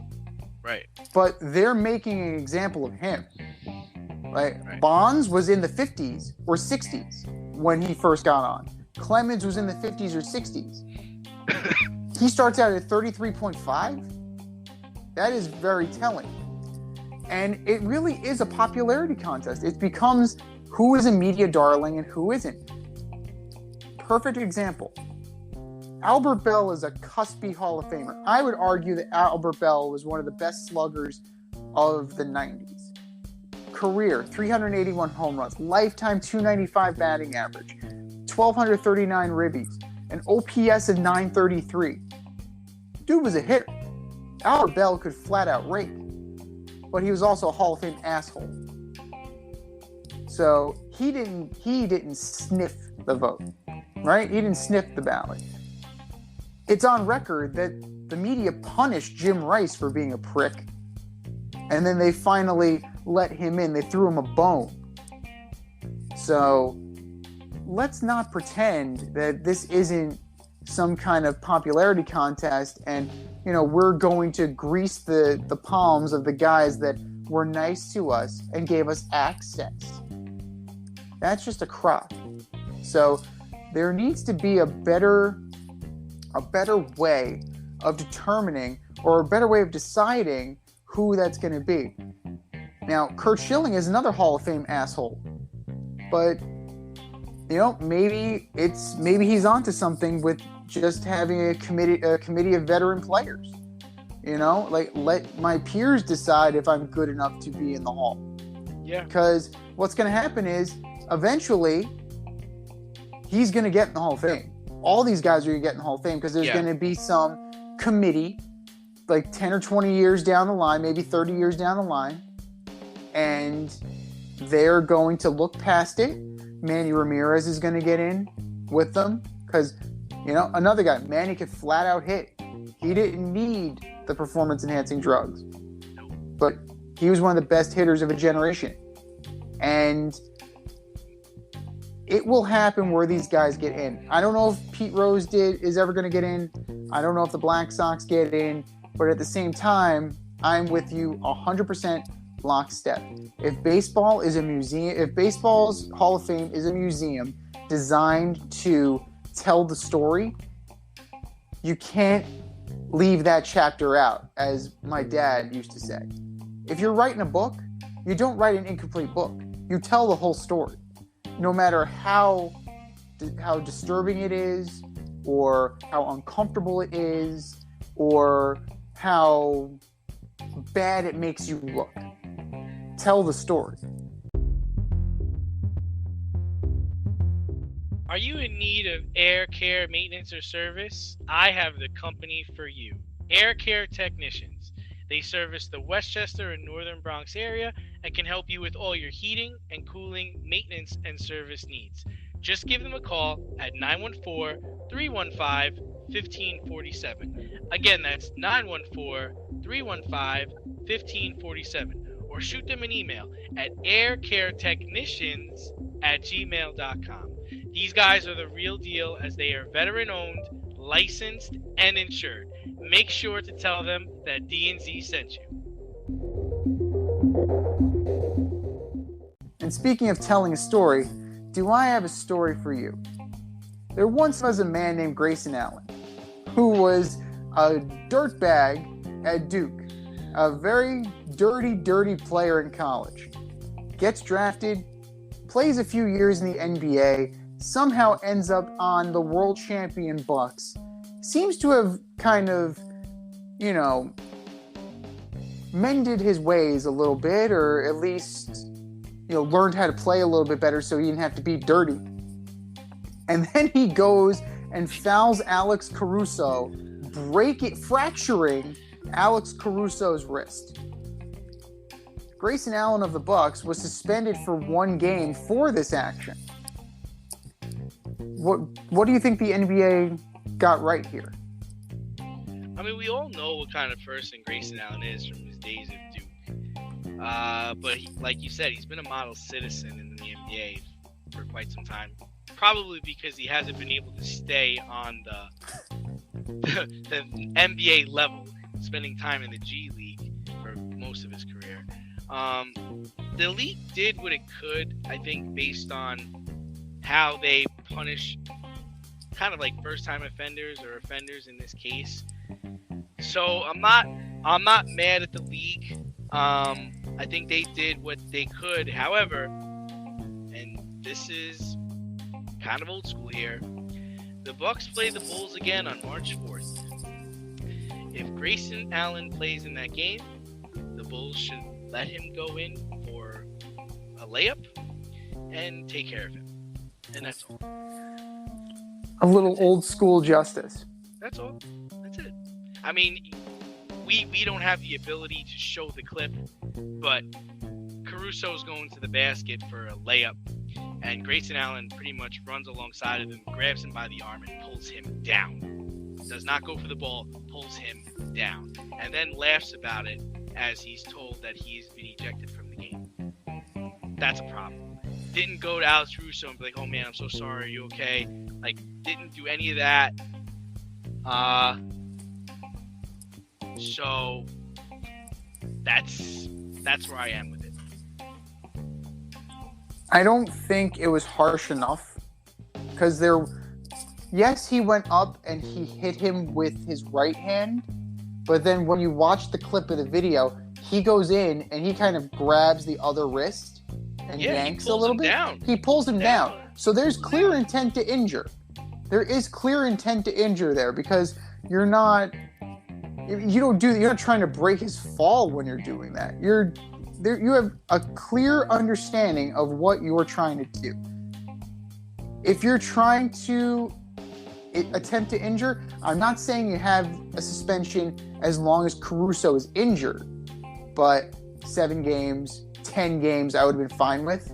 Right. But they're making an example of him. Right. Bonds was in the 50s or 60s when he first got on. Clemens was in the 50s or 60s. He starts out at 33.5. That is very telling. And it really is a popularity contest. It becomes who is a media darling and who isn't. Perfect example. Albert Bell is a cuspy Hall of Famer. I would argue that Albert Bell was one of the best sluggers of the 90s. Career, 381 home runs, lifetime 295 batting average, 1,239 ribbies, an OPS of 933. Dude was a hitter. Albert Bell could flat out rake, but he was also a Hall of Fame asshole. So he didn't sniff the vote, right? He didn't sniff the ballot. It's on record that the media punished Jim Rice for being a prick, and then they finally let him in. They threw him a bone. So let's not pretend that this isn't some kind of popularity contest and, we're going to grease the palms of the guys that were nice to us and gave us access. That's just a crop. So there needs to be a better way of determining, or a better way of deciding who that's going to be. Now, Curt Schilling is another Hall of Fame asshole, but maybe he's onto something with just having a committee of veteran players. Let my peers decide if I'm good enough to be in the Hall. Yeah. Because what's going to happen is eventually he's going to get in the Hall of Fame. All these guys are going to get in the Hall of Fame because there's going to be some committee like 10 or 20 years down the line, maybe 30 years down the line, and they're going to look past it. Manny Ramirez is going to get in with them because, another guy, Manny could flat out hit. He didn't need the performance-enhancing drugs, but he was one of the best hitters of a generation. And it will happen where these guys get in. I don't know if Pete Rose is ever going to get in. I don't know if the Black Sox get in. But at the same time, I'm with you 100% lockstep. If baseball is a museum, if baseball's Hall of Fame is a museum designed to tell the story, you can't leave that chapter out, as my dad used to say. If you're writing a book, you don't write an incomplete book. You tell the whole story, no matter how disturbing it is, or how uncomfortable it is, or how bad it makes you look. Tell the story. Are you in need of air care, maintenance, or service? I have the company for you. Air Care Technicians. They service the Westchester and Northern Bronx area and can help you with all your heating and cooling, maintenance, and service needs. Just give them a call at 914-315-1547. Again, that's 914-315-1547. Or shoot them an email at aircaretechnicians@gmail.com. These guys are the real deal, as they are veteran-owned, licensed, and insured. Make sure to tell them that D&Z sent you. And speaking of telling a story, do I have a story for you? There once was a man named Grayson Allen, who was a dirtbag at Duke, a very dirty player in college. Gets drafted, plays a few years in the NBA, somehow ends up on the world champion Bucks. Seems to have kind of, mended his ways a little bit, or at least, learned how to play a little bit better so he didn't have to be dirty. And then he goes and fouls Alex Caruso, fracturing Alex Caruso's wrist. Grayson Allen of the Bucks was suspended for 1 game for this action. What do you think the NBA got right here? I mean, we all know what kind of person Grayson Allen is from his days at Duke. But like you said, he's been a model citizen in the NBA for quite some time. Probably because he hasn't been able to stay on the NBA level, spending time in the G League for most of his career. The league did what it could, I think, based on how they punish kind of like first-time offenders, or offenders in this case. So I'm not mad at the league. I I think they did what they could. However, and this is kind of old school here, the Bucks play the Bulls again on March 4th. If Grayson Allen plays in that game, the Bulls should let him go in for a layup and take care of him. And that's all. A little old school justice. That's all. That's it. I mean, we don't have the ability to show the clip, but Caruso's going to the basket for a layup, and Grayson Allen pretty much runs alongside of him, grabs him by the arm, and pulls him down. Does not go for the ball, pulls him down, and then laughs about it as he's told that he's been ejected from the game. That's a problem. Didn't go to Alex Caruso and be like, "Oh man, I'm so sorry, are you okay?" Like, didn't do any of that. So that's where I am with it. I don't think it was harsh enough because yes, he went up and he hit him with his right hand, but then when you watch the clip of the video, he goes in and he kind of grabs the other wrist and yanks a little bit. Down. He pulls him down. So there's clear intent to injure. There is clear intent to injure there because you're not trying to break his fall when you're doing that. You have a clear understanding of what you're trying to do. If you're trying to attempt to injure, I'm not saying you have a suspension as long as Caruso is injured, but 7 games, 10 games, I would have been fine with.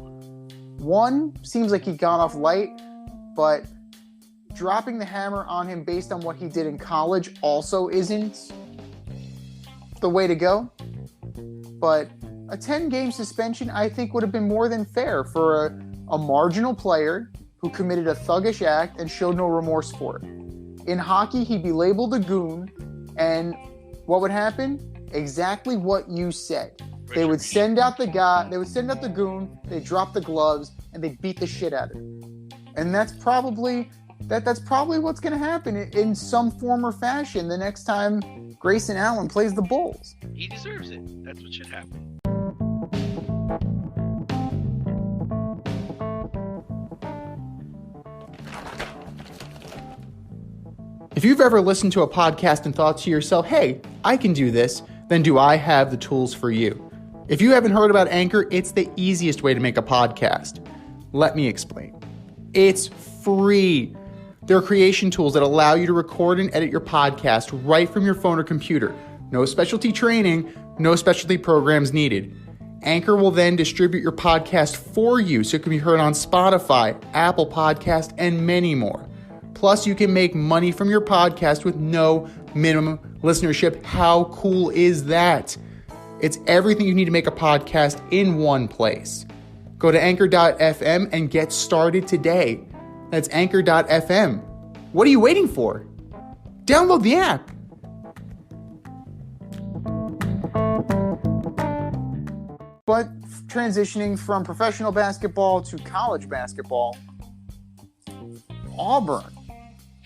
1 seems like he got off light, but dropping the hammer on him based on what he did in college also isn't the way to go. But a 10-game suspension, I think, would have been more than fair for a marginal player who committed a thuggish act and showed no remorse for it. In hockey, he'd be labeled a goon, and what would happen? Exactly what you said. They would send out the goon, they'd drop the gloves, and they'd beat the shit out of him. And that's probably what's going to happen in some form or fashion the next time Grayson Allen plays the Bulls. He deserves it. That's what should happen. If you've ever listened to a podcast and thought to yourself, hey, I can do this, then do I have the tools for you? If you haven't heard about Anchor, it's the easiest way to make a podcast. Let me explain. It's free. There are creation tools that allow you to record and edit your podcast right from your phone or computer. No specialty training, no specialty programs needed. Anchor will then distribute your podcast for you so it can be heard on Spotify, Apple Podcast, and many more. Plus, you can make money from your podcast with no minimum listenership. How cool is that? It's everything you need to make a podcast in one place. Go to anchor.fm and get started today. That's anchor.fm. What are you waiting for? Download the app. But transitioning from professional basketball to college basketball, Auburn.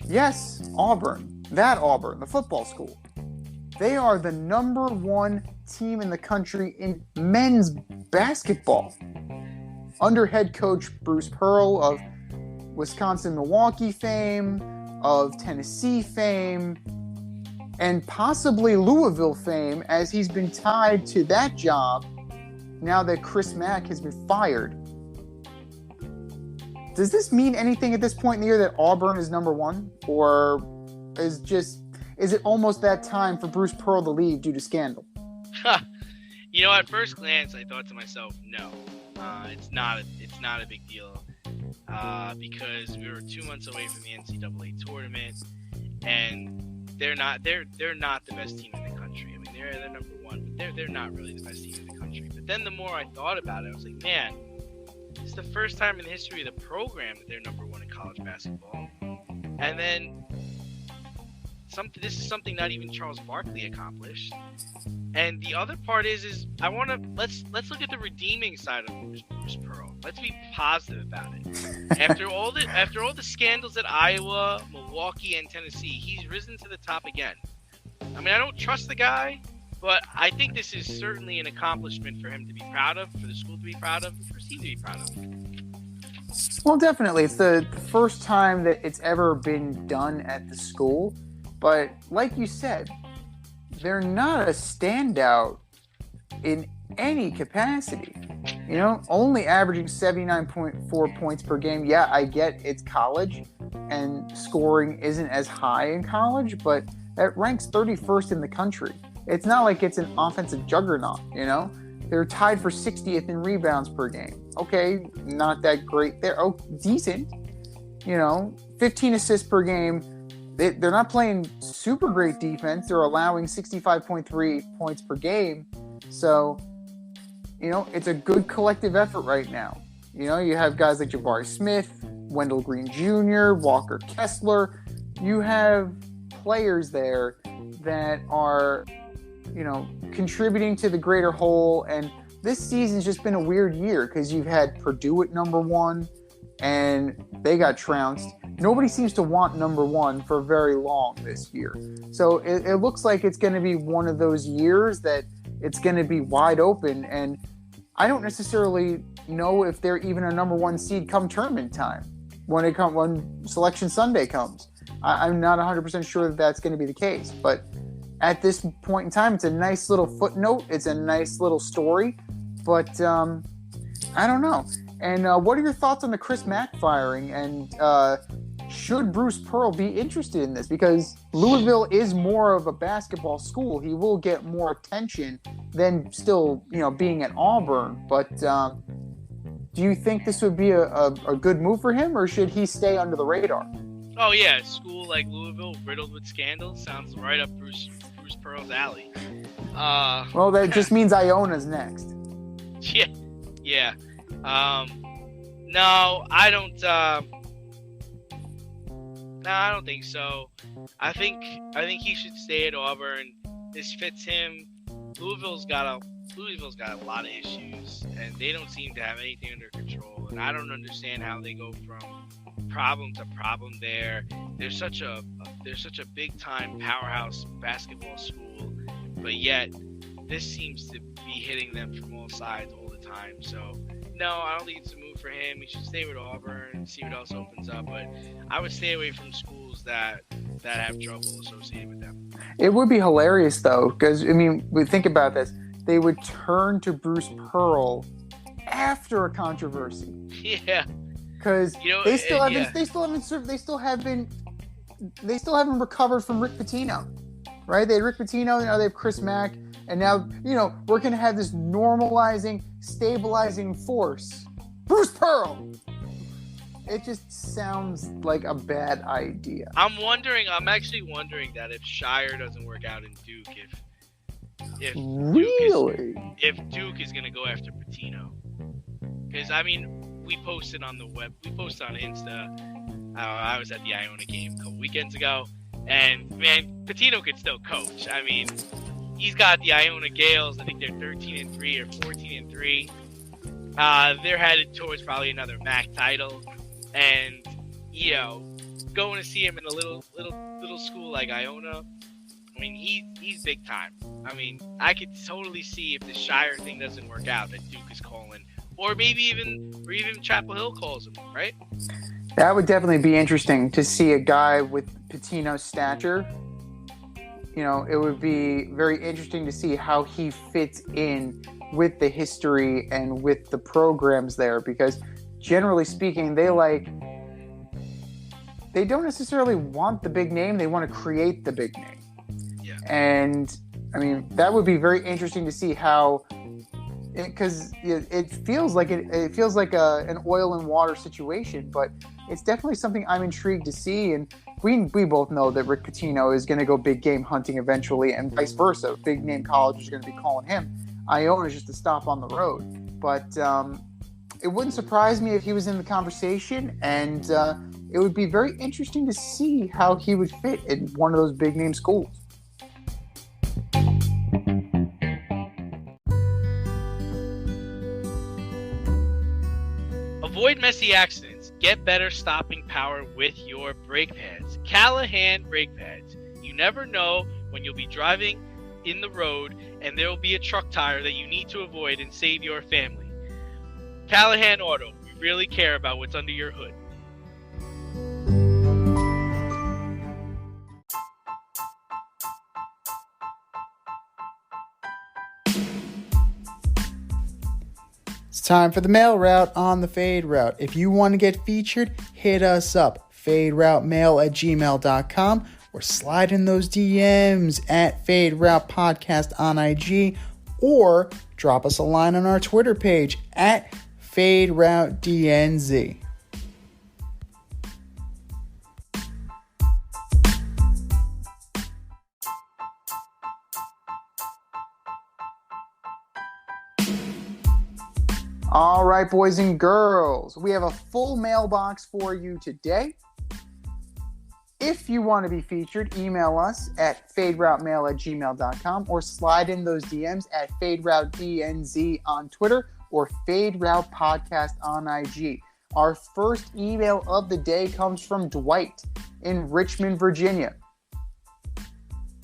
Yes, Auburn. That Auburn, the football school. They are the number 1 team in the country in men's basketball. Under head coach Bruce Pearl of Wisconsin-Milwaukee fame, of Tennessee fame, and possibly Louisville fame, as he's been tied to that job now that Chris Mack has been fired. Does this mean anything at this point in the year that Auburn is number 1? Or is it almost that time for Bruce Pearl to leave due to scandal? At first glance, I thought to myself, no, it's not a big deal, because we were 2 months away from the NCAA tournament, and they're not the best team in the country. I mean, they're number 1, but they're not really the best team in the country. But then the more I thought about it, I was like, man, it's the first time in the history of the program that they're number 1 in college basketball. And then this is something not even Charles Barkley accomplished. And the other part is let's look at the redeeming side of Bruce Pearl. Let's be positive about it. After all the scandals at Iowa, Milwaukee, and Tennessee, he's risen to the top again. I mean, I don't trust the guy, But I think this is certainly an accomplishment for him to be proud of, for the school to be proud of, for Steve to be proud of. Well, definitely. It's the first time that it's ever been done at the school. But like you said, they're not a standout in any capacity. You know, only averaging 79.4 points per game. Yeah, I get it's college and scoring isn't as high in college, but that ranks 31st in the country. It's not like it's an offensive juggernaut, you know? They're tied for 60th in rebounds per game. Okay, not that great there. Oh, decent. You know, 15 assists per game. They're not playing super great defense. They're allowing 65.3 points per game. So, you know, it's a good collective effort right now. You know, you have guys like Jabari Smith, Wendell Green Jr., Walker Kessler. You have players there that are, you know, contributing to the greater whole. And this season's just been a weird year because you've had Purdue at number one and they got trounced. Nobody seems to want number one for very long this year. So it looks like it's going to be one of those years that it's going to be wide open. And I don't necessarily know if they're even a number one seed come tournament time when Selection Sunday comes. I'm not 100% sure that that's going to be the case. But at this point in time, it's a nice little footnote. It's a nice little story. But I don't know. And what are your thoughts on the Chris Mack firing? And should Bruce Pearl be interested in this? Because Louisville is more of a basketball school. He will get more attention than still, you know, being at Auburn. But do you think this would be a good move for him, or should he stay under the radar? Oh, yeah. A school like Louisville, riddled with scandals, sounds right up Bruce Pearl's alley. Well, that just means Iona's next. Yeah. No, I don't. No, I don't think so. I think he should stay at Auburn. This fits him. Louisville's got a lot of issues, and they don't seem to have anything under control. And I don't understand how they go from problem to problem there. They're such a big time powerhouse basketball school, but yet this seems to be hitting them from all sides all the time. So no, I don't think it's a move for him. He should stay with Auburn and see what else opens up. But I would stay away from schools that have trouble associated with them. It would be hilarious though, because I mean, we think about this. They would turn to Bruce Pearl after a controversy. Yeah. Because they still haven't recovered from Rick Pitino, right? They had Rick Pitino, now they have Chris Mack, and now, you know, we're going to have this normalizing, stabilizing force. Bruce Pearl! It just sounds like a bad idea. I'm actually wondering that if Shire doesn't work out in Duke, if Duke is going to go after Pitino. Because, I mean, we posted on Insta. I was at the Iona game a couple weekends ago, and man, Pitino could still coach. I mean, he's got the Iona Gales. I think they're 13-3 or 14-3. They're headed towards probably another MAC title, and you know, going to see him in a little school like Iona. I mean, he's big time. I mean, I could totally see if the Shire thing doesn't work out that Duke is calling. Or maybe even Chapel Hill calls him, right? That would definitely be interesting to see a guy with Pitino's stature. You know, it would be very interesting to see how he fits in with the history and with the programs there, because generally speaking, they don't necessarily want the big name. They want to create the big name. Yeah. And I mean, that would be very interesting to see how, because it feels like an oil and water situation, but it's definitely something I'm intrigued to see. And we both know that Rick Pitino is going to go big game hunting eventually, and vice versa. Big name colleges are going to be calling him. Iona is just a stop on the road. But it wouldn't surprise me if he was in the conversation, and it would be very interesting to see how he would fit in one of those big name schools. Avoid messy accidents. Get better stopping power with your brake pads. Callahan brake pads. You never know when you'll be driving in the road, and there will be a truck tire that you need to avoid and save your family. Callahan Auto, we really care about what's under your hood. It's time for the mail route on the Fade Route. If you want to get featured, hit us up, faderoutemail@gmail.com, or slide in those DMs at Fade Route Podcast on IG, or drop us a line on our Twitter page at Fade Route DNZ. All right, boys and girls, we have a full mailbox for you today. If you want to be featured, email us at faderoutemail@gmail.com or slide in those DMs at faderoutednz on Twitter or Fade Route Podcast on IG. Our first email of the day comes from Dwight in Richmond, Virginia.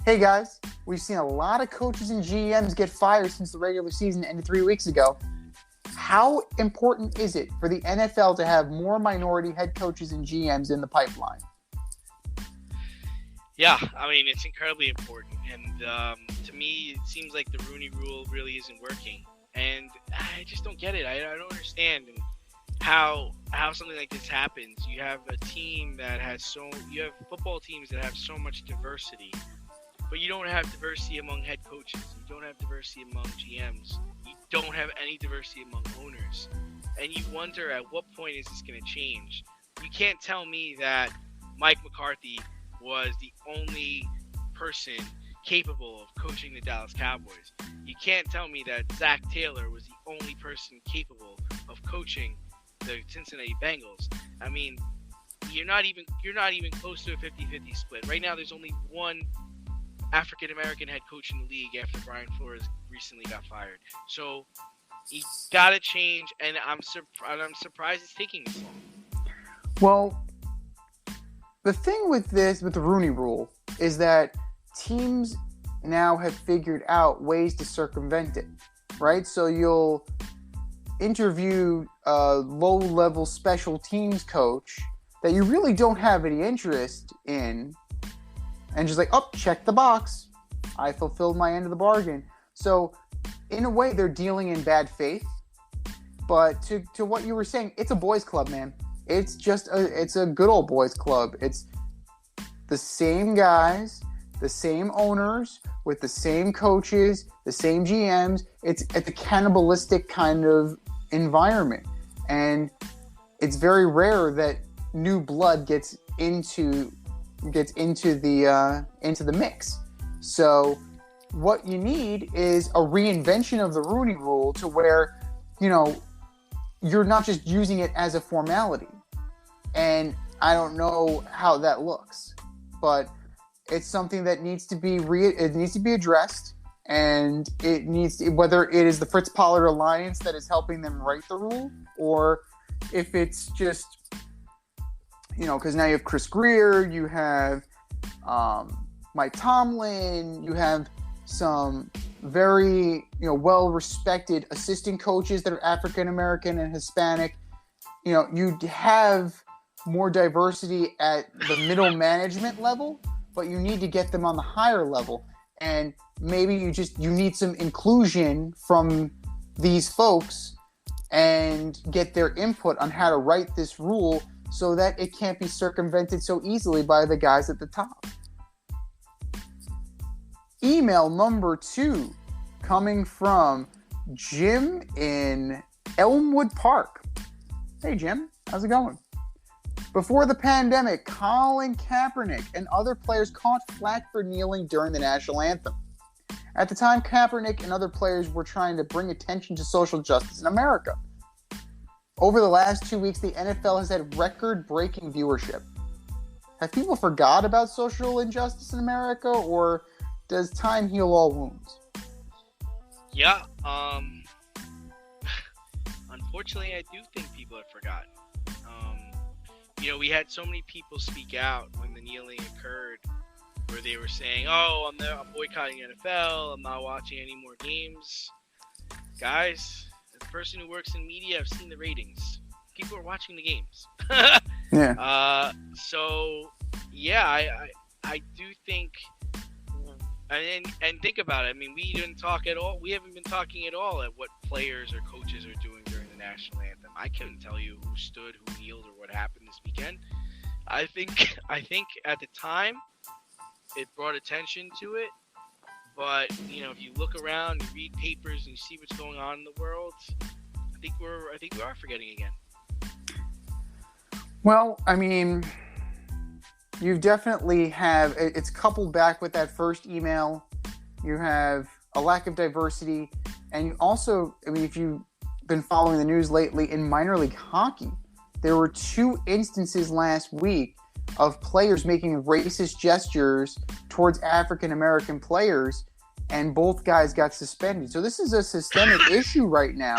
Hey guys, we've seen a lot of coaches and GMs get fired since the regular season ended 3 weeks ago. How important is it for the NFL to have more minority head coaches and GMs in the pipeline? Yeah, I mean, it's incredibly important. And to me, it seems like the Rooney Rule really isn't working. And I just don't get it. I don't understand how something like this happens. You have a team that you have football teams that have so much diversity, but you don't have diversity among head coaches. You don't have diversity among GMs. You don't have any diversity among owners. And you wonder, at what point is this going to change? You can't tell me that Mike McCarthy was the only person capable of coaching the Dallas Cowboys. You can't tell me that Zach Taylor was the only person capable of coaching the Cincinnati Bengals. I mean, you're not even close to a 50-50 split. Right now, there's only one African-American head coach in the league after Brian Flores recently got fired. So you got to change, and I'm surprised it's taking this long. Well, the thing with the Rooney Rule, is that teams now have figured out ways to circumvent it, right? So you'll interview a low-level special teams coach that you really don't have any interest in, and just like, oh, check the box. I fulfilled my end of the bargain. So in a way, they're dealing in bad faith. But to what you were saying, it's a boys club, man. It's a good old boys club. It's the same guys, the same owners, with the same coaches, the same GMs. It's a cannibalistic kind of environment. And it's very rare that new blood gets into the mix. So what you need is a reinvention of the Rooney Rule to where, you're not just using it as a formality. And I don't know how that looks, but it's something that needs to be addressed, and it needs to, whether it is the Fritz Pollard Alliance that is helping them write the rule, or if it's just, because now you have Chris Greer, you have Mike Tomlin, you have some very well-respected assistant coaches that are African American and Hispanic. You have more diversity at the middle management level, but you need to get them on the higher level. And maybe you need some inclusion from these folks and get their input on how to write this rule so that it can't be circumvented so easily by the guys at the top. Email number 2 coming from Jim in Elmwood Park. Hey, Jim. How's it going? Before the pandemic, Colin Kaepernick and other players caught flack for kneeling during the national anthem. At the time, Kaepernick and other players were trying to bring attention to social justice in America. Over the last 2 weeks, the NFL has had record-breaking viewership. Have people forgot about social injustice in America, or does time heal all wounds? Yeah, unfortunately, I do think people have forgotten. We had so many people speak out when the kneeling occurred, where they were saying, "Oh, I'm boycotting NFL. I'm not watching any more games." Guys, as a person who works in media, I've seen the ratings. People are watching the games. Yeah. So yeah, I do think, and think about it. I mean, we didn't talk at all. We haven't been talking at all at what players or coaches are doing during the national anthem. I couldn't tell you who stood, who kneeled, or what happened this weekend. I think at the time it brought attention to it, but if you look around, you read papers, and you see what's going on in the world, I think we are forgetting again. Well, I mean, you definitely have, it's coupled back with that first email. You have a lack of diversity. And you also, I mean, if you've been following the news lately in minor league hockey, there were 2 instances last week of players making racist gestures towards African-American players, and both guys got suspended. So this is a systemic issue right now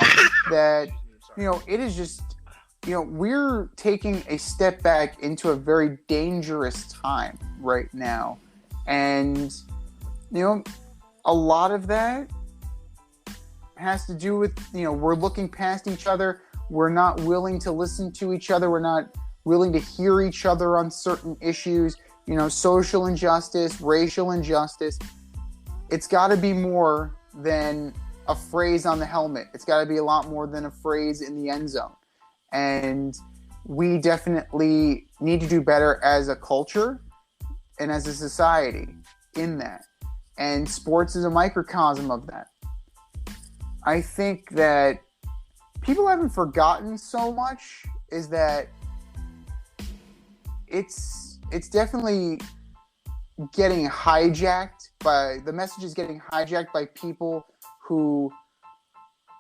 that, it is just, we're taking a step back into a very dangerous time right now. And, a lot of that has to do with, we're looking past each other. We're not willing to listen to each other. We're not willing to hear each other on certain issues, social injustice, racial injustice. It's got to be more than a phrase on the helmet. It's got to be a lot more than a phrase in the end zone. And we definitely need to do better as a culture and as a society in that. And sports is a microcosm of that. I think that people haven't forgotten so much is that it's definitely getting hijacked by the messages, getting hijacked by people who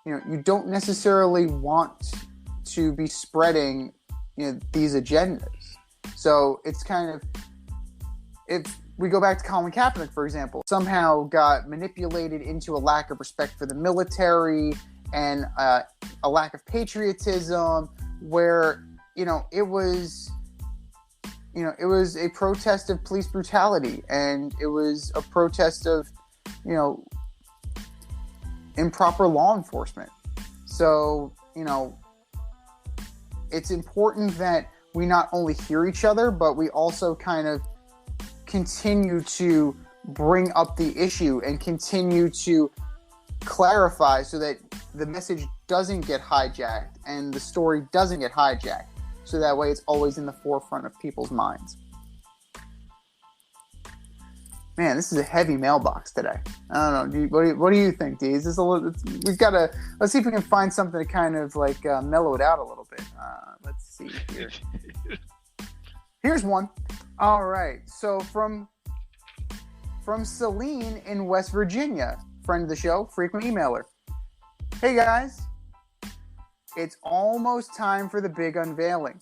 you don't necessarily want to be spreading these agendas. So it's kind of, if we go back to Colin Kaepernick, for example, somehow got manipulated into a lack of respect for the military and a lack of patriotism, where it was a protest of police brutality, and it was a protest of improper law enforcement. So it's important that we not only hear each other, but we also kind of continue to bring up the issue and continue to clarify so that the message doesn't get hijacked and the story doesn't get hijacked. So that way it's always in the forefront of people's minds. Man, this is a heavy mailbox today. I don't know. What do you think, D? Is this a little? Let's see if we can find something to kind of like mellow it out a little bit. Let's see here. Here's one. All right. So from Celine in West Virginia, friend of the show, frequent emailer. Hey guys, it's almost time for the big unveiling.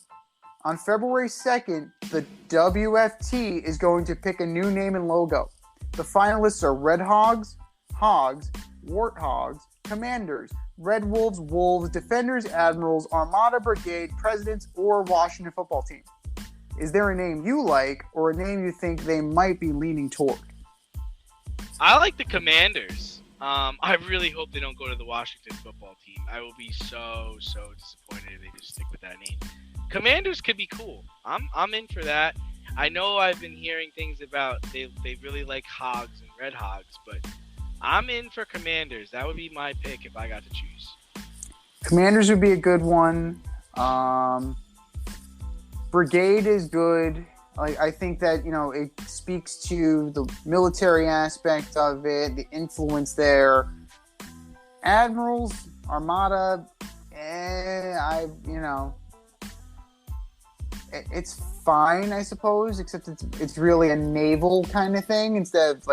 On February 2nd, the WFT is going to pick a new name and logo. The finalists are Red Hogs, Hogs, Warthogs, Commanders, Red Wolves, Wolves, Defenders, Admirals, Armada, Brigade, Presidents, or Washington Football Team. Is there a name you like or a name you think they might be leaning toward? I like the Commanders. I really hope they don't go to the Washington Football Team. I will be so disappointed if they just stick with that name. Commanders could be cool. I'm in for that. I know I've been hearing things about they really like Hogs and Red Hogs, but I'm in for Commanders. That would be my pick if I got to choose. Commanders would be a good one. Brigade is good. I think that, it speaks to the military aspect of it, the influence there. Admirals, Armada, it's fine, I suppose, except it's really a naval kind of thing instead of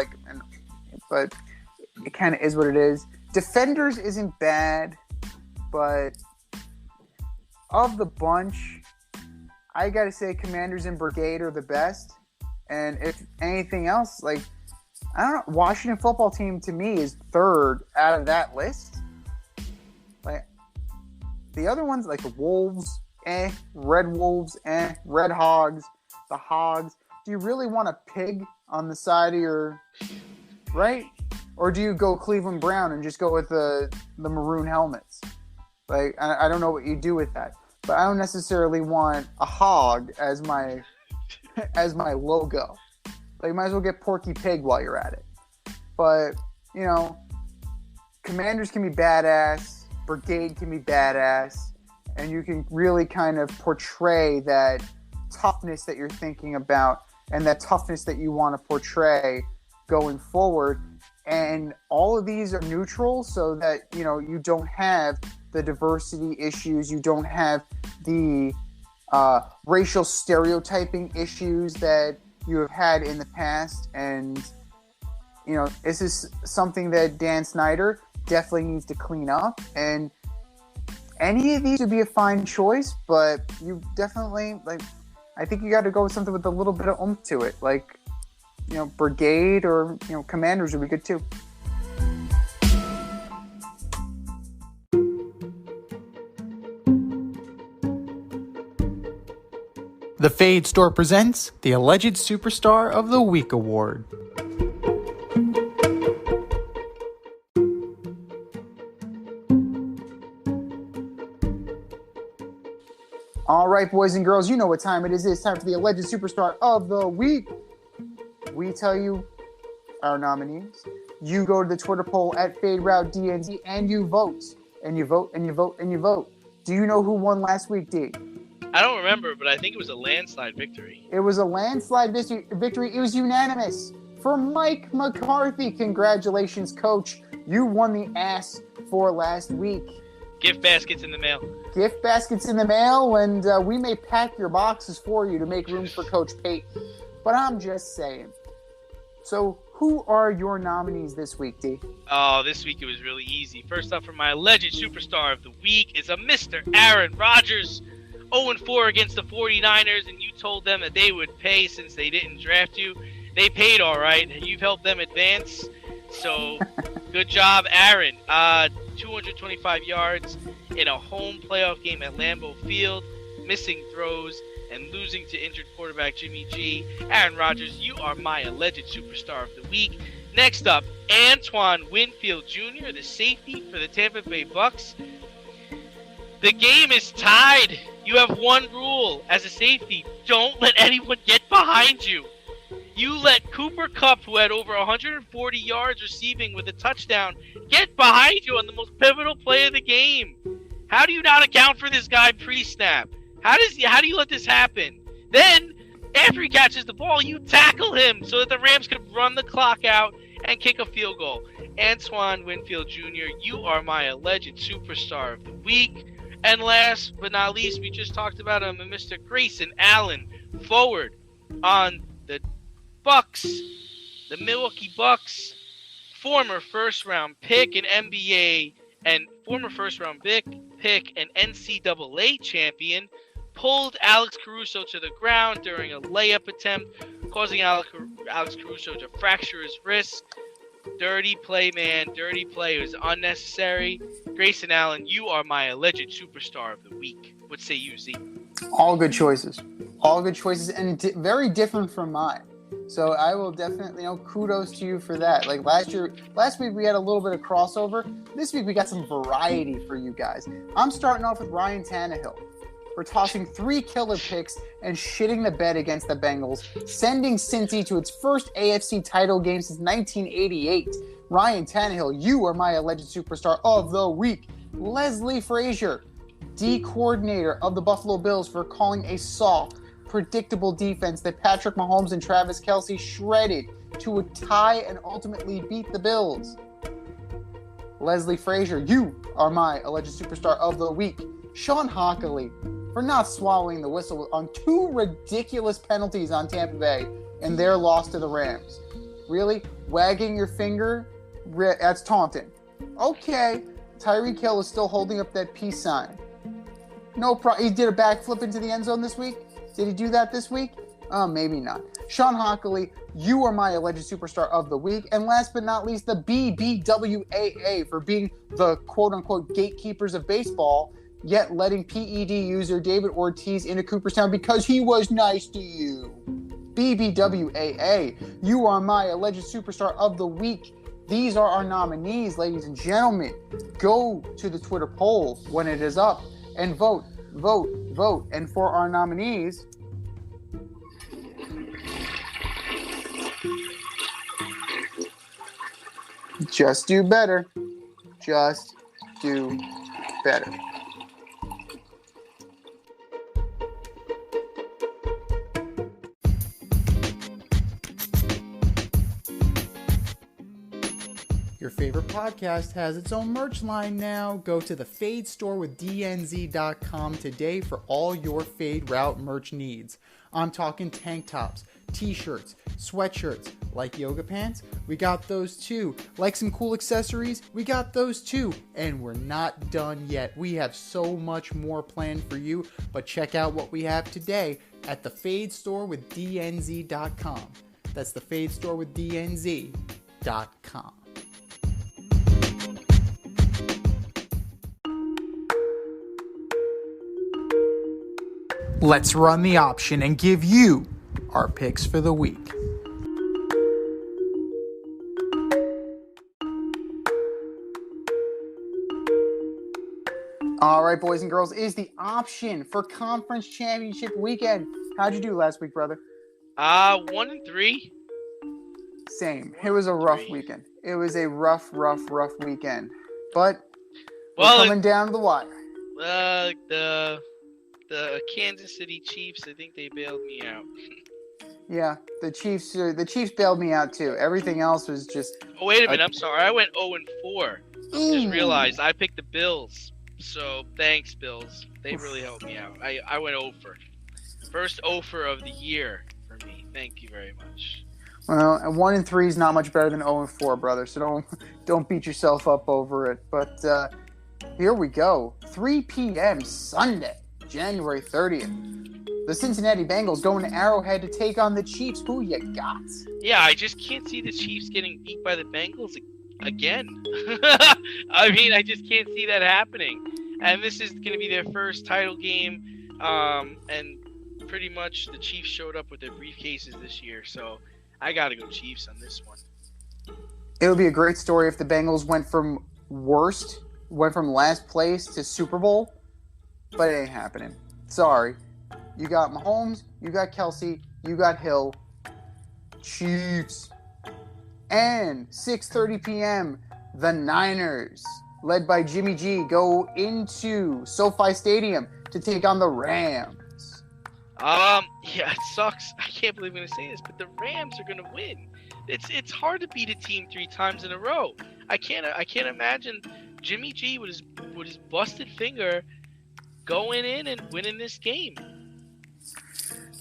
but it kind of is what it is. Defenders isn't bad, but of the bunch, I gotta say Commanders and Brigade are the best. And if anything else, I don't know, Washington Football Team to me is third out of that list. The other ones, like the Wolves, Red Wolves, Red Hogs, the Hogs. Do you really want a pig on the side of your right? Or do you go Cleveland Brown and just go with the maroon helmets? Like, I don't know what you do with that, but I don't necessarily want a hog as my logo. Like, you might as well get Porky Pig while you're at it. But, you know, Commanders can be badass, Brigade can be badass, and you can really kind of portray that toughness that you're thinking about and that toughness that you want to portray going forward. And all of these are neutral so that, you know, you don't have the diversity issues, you don't have the racial stereotyping issues that you have had in the past. And, you know, this is something that Dan Snyder definitely needs to clean up. And any of these would be a fine choice, but you definitely, like, I think you got to go with something with a little bit of oomph to it. Like, you know, Brigade or, you know, Commanders would be good too. The Fade Store presents the Alleged Superstar of the Week Award. All right, boys and girls, you know what time it is. It's time for the Alleged Superstar of the Week. We tell you our nominees. You go to the Twitter poll at FadeRouteDNZ and you vote. And you vote, and you vote, and you vote. Do you know who won last week, D? I don't remember, but I think it was a landslide victory. It was a landslide victory. It was unanimous for Mike McCarthy. Congratulations, Coach. You won the ass for last week. Gift baskets in the mail. Gift baskets in the mail, and we may pack your boxes for you to make room for Coach Pate. But I'm just saying. So, who are your nominees this week, D? Oh, this week it was really easy. First up for my Alleged Superstar of the Week is a Mr. Aaron Rodgers. 0-4 against the 49ers, and you told them that they would pay since they didn't draft you. They paid all right. You've helped them advance. So, good job, Aaron. 225 yards in a home playoff game at Lambeau Field, missing throws, and losing to injured quarterback Jimmy G. Aaron Rodgers, you are my Alleged Superstar of the Week. Next up, Antoine Winfield Jr., the safety for the Tampa Bay Bucks. The game is tied. You have one rule as a safety. Don't let anyone get behind you. You let Cooper Kupp, who had over 140 yards receiving with a touchdown, get behind you on the most pivotal play of the game. How do you not account for this guy pre-snap? How do you let this happen? Then, after he catches the ball, you tackle him so that the Rams could run the clock out and kick a field goal. Antoine Winfield Jr., you are my Alleged Superstar of the Week. And last but not least, we just talked about him, Mr. Grayson Allen, forward on the Bucks, the Milwaukee Bucks, former first-round pick in NBA and former first-round pick and NCAA champion, pulled Alex Caruso to the ground during a layup attempt, causing Alex Caruso to fracture his wrist. Dirty play, man. Dirty play. It was unnecessary. Grayson Allen, you are my Alleged Superstar of the Week. What say you, Z? All good choices. All good choices, and very different from mine. So I will definitely, kudos to you for that. Like last week we had a little bit of crossover. This week we got some variety for you guys. I'm starting off with Ryan Tannehill. We're tossing 3 killer picks and shitting the bed against the Bengals, sending Cincy to its first AFC title game since 1988. Ryan Tannehill, you are my Alleged Superstar of the Week. Leslie Frazier, D coordinator of the Buffalo Bills, for calling a soft, predictable defense that Patrick Mahomes and Travis Kelce shredded to a tie and ultimately beat the Bills. Leslie Frazier, you are my Alleged Superstar of the Week. Sean Hockley, for not swallowing the whistle on 2 ridiculous penalties on Tampa Bay and their loss to the Rams. Really? Wagging your finger? That's taunting. Okay, Tyreek Hill is still holding up that peace sign. No problem. He did a backflip into the end zone this week? Did he do that this week? Maybe not. Sean Hockley, you are my Alleged Superstar of the Week. And last but not least, the BBWAA for being the quote-unquote gatekeepers of baseball, yet letting PED user David Ortiz into Cooperstown because he was nice to you. BBWAA, You Are My Alleged Superstar of the Week. These are our nominees, ladies and gentlemen. Go to the Twitter poll when it is up and vote. And for our nominees, just do better. Just do better. Your favorite podcast has its own merch line now. Go to the Fade store with DNZ.com today for all your Fade Route merch needs. I'm talking tank tops, t-shirts, sweatshirts, like yoga pants, we got those too. Like some cool accessories, we got those too. And we're not done yet. We have so much more planned for you, but check out what we have today at the Fade store with DNZ.com. That's the Fade store with DNZ.com. Let's run the option and give you our picks for the week. All right, boys and girls, is the option for conference championship weekend. How'd you do last week, brother? 1-3. Same. It was a rough weekend. It was a rough weekend. But Well, we're coming down to the wire. The Kansas City Chiefs, I think they bailed me out. Yeah, the Chiefs bailed me out too. Everything else was just. Oh, wait a minute. I'm sorry. I went 0-4. Just realized I picked the Bills. So thanks, Bills. They really helped me out. I went 0-4. First 0-4 of the year for me. Thank you very much. Well, 1-3 is not much better than 0-4, brother. So don't beat yourself up over it. But here we go. 3 p.m. Sunday, January 30th. The Cincinnati Bengals going to Arrowhead to take on the Chiefs. Who you got? Yeah, I just can't see the Chiefs getting beat by the Bengals again. I mean, I just can't see that happening. And this is going to be their first title game. And pretty much the Chiefs showed up with their briefcases this year. So I got to go Chiefs on this one. It would be a great story if the Bengals went from last place to Super Bowl. But it ain't happening. Sorry. You got Mahomes, you got Kelsey, you got Hill. Chiefs. And 6:30 p.m., the Niners, led by Jimmy G, go into SoFi Stadium to take on the Rams. Yeah, it sucks. I can't believe I'm going to say this, but the Rams are going to win. It's hard to beat a team 3 times in a row. I can't imagine Jimmy G with his busted finger going in and winning this game.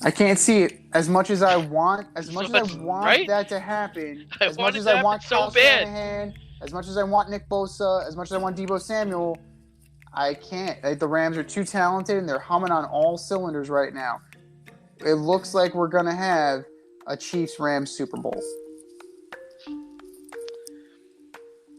I can't see it as much as I want. As much as I want right? that to happen. I as want much it as to I want happen Kyle so bad. Shanahan, as much as I want Nick Bosa, as much as I want Deebo Samuel, I can't. The Rams are too talented and they're humming on all cylinders right now. It looks like we're gonna have a Chiefs-Rams Super Bowl.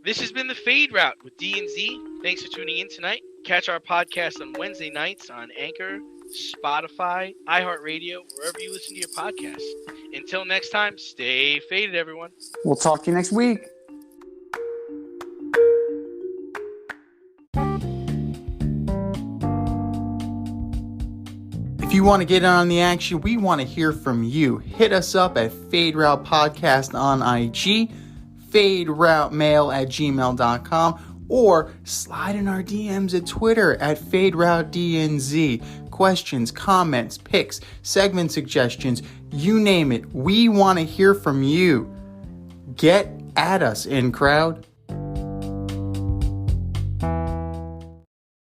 This has been the Fade Route with D&Z. Thanks for tuning in tonight. Catch our podcast on Wednesday nights on Anchor, Spotify, iHeartRadio, wherever you listen to your podcasts. Until next time, stay faded, everyone. We'll talk to you next week. If you want to get in on the action, we want to hear from you. Hit us up at Fade Route Podcast on IG, faderoutemail@gmail.com, or slide in our DMs at Twitter at FadeRouteDNZ. Questions, comments, picks, segment suggestions, you name it. We want to hear from you. Get at us, in crowd.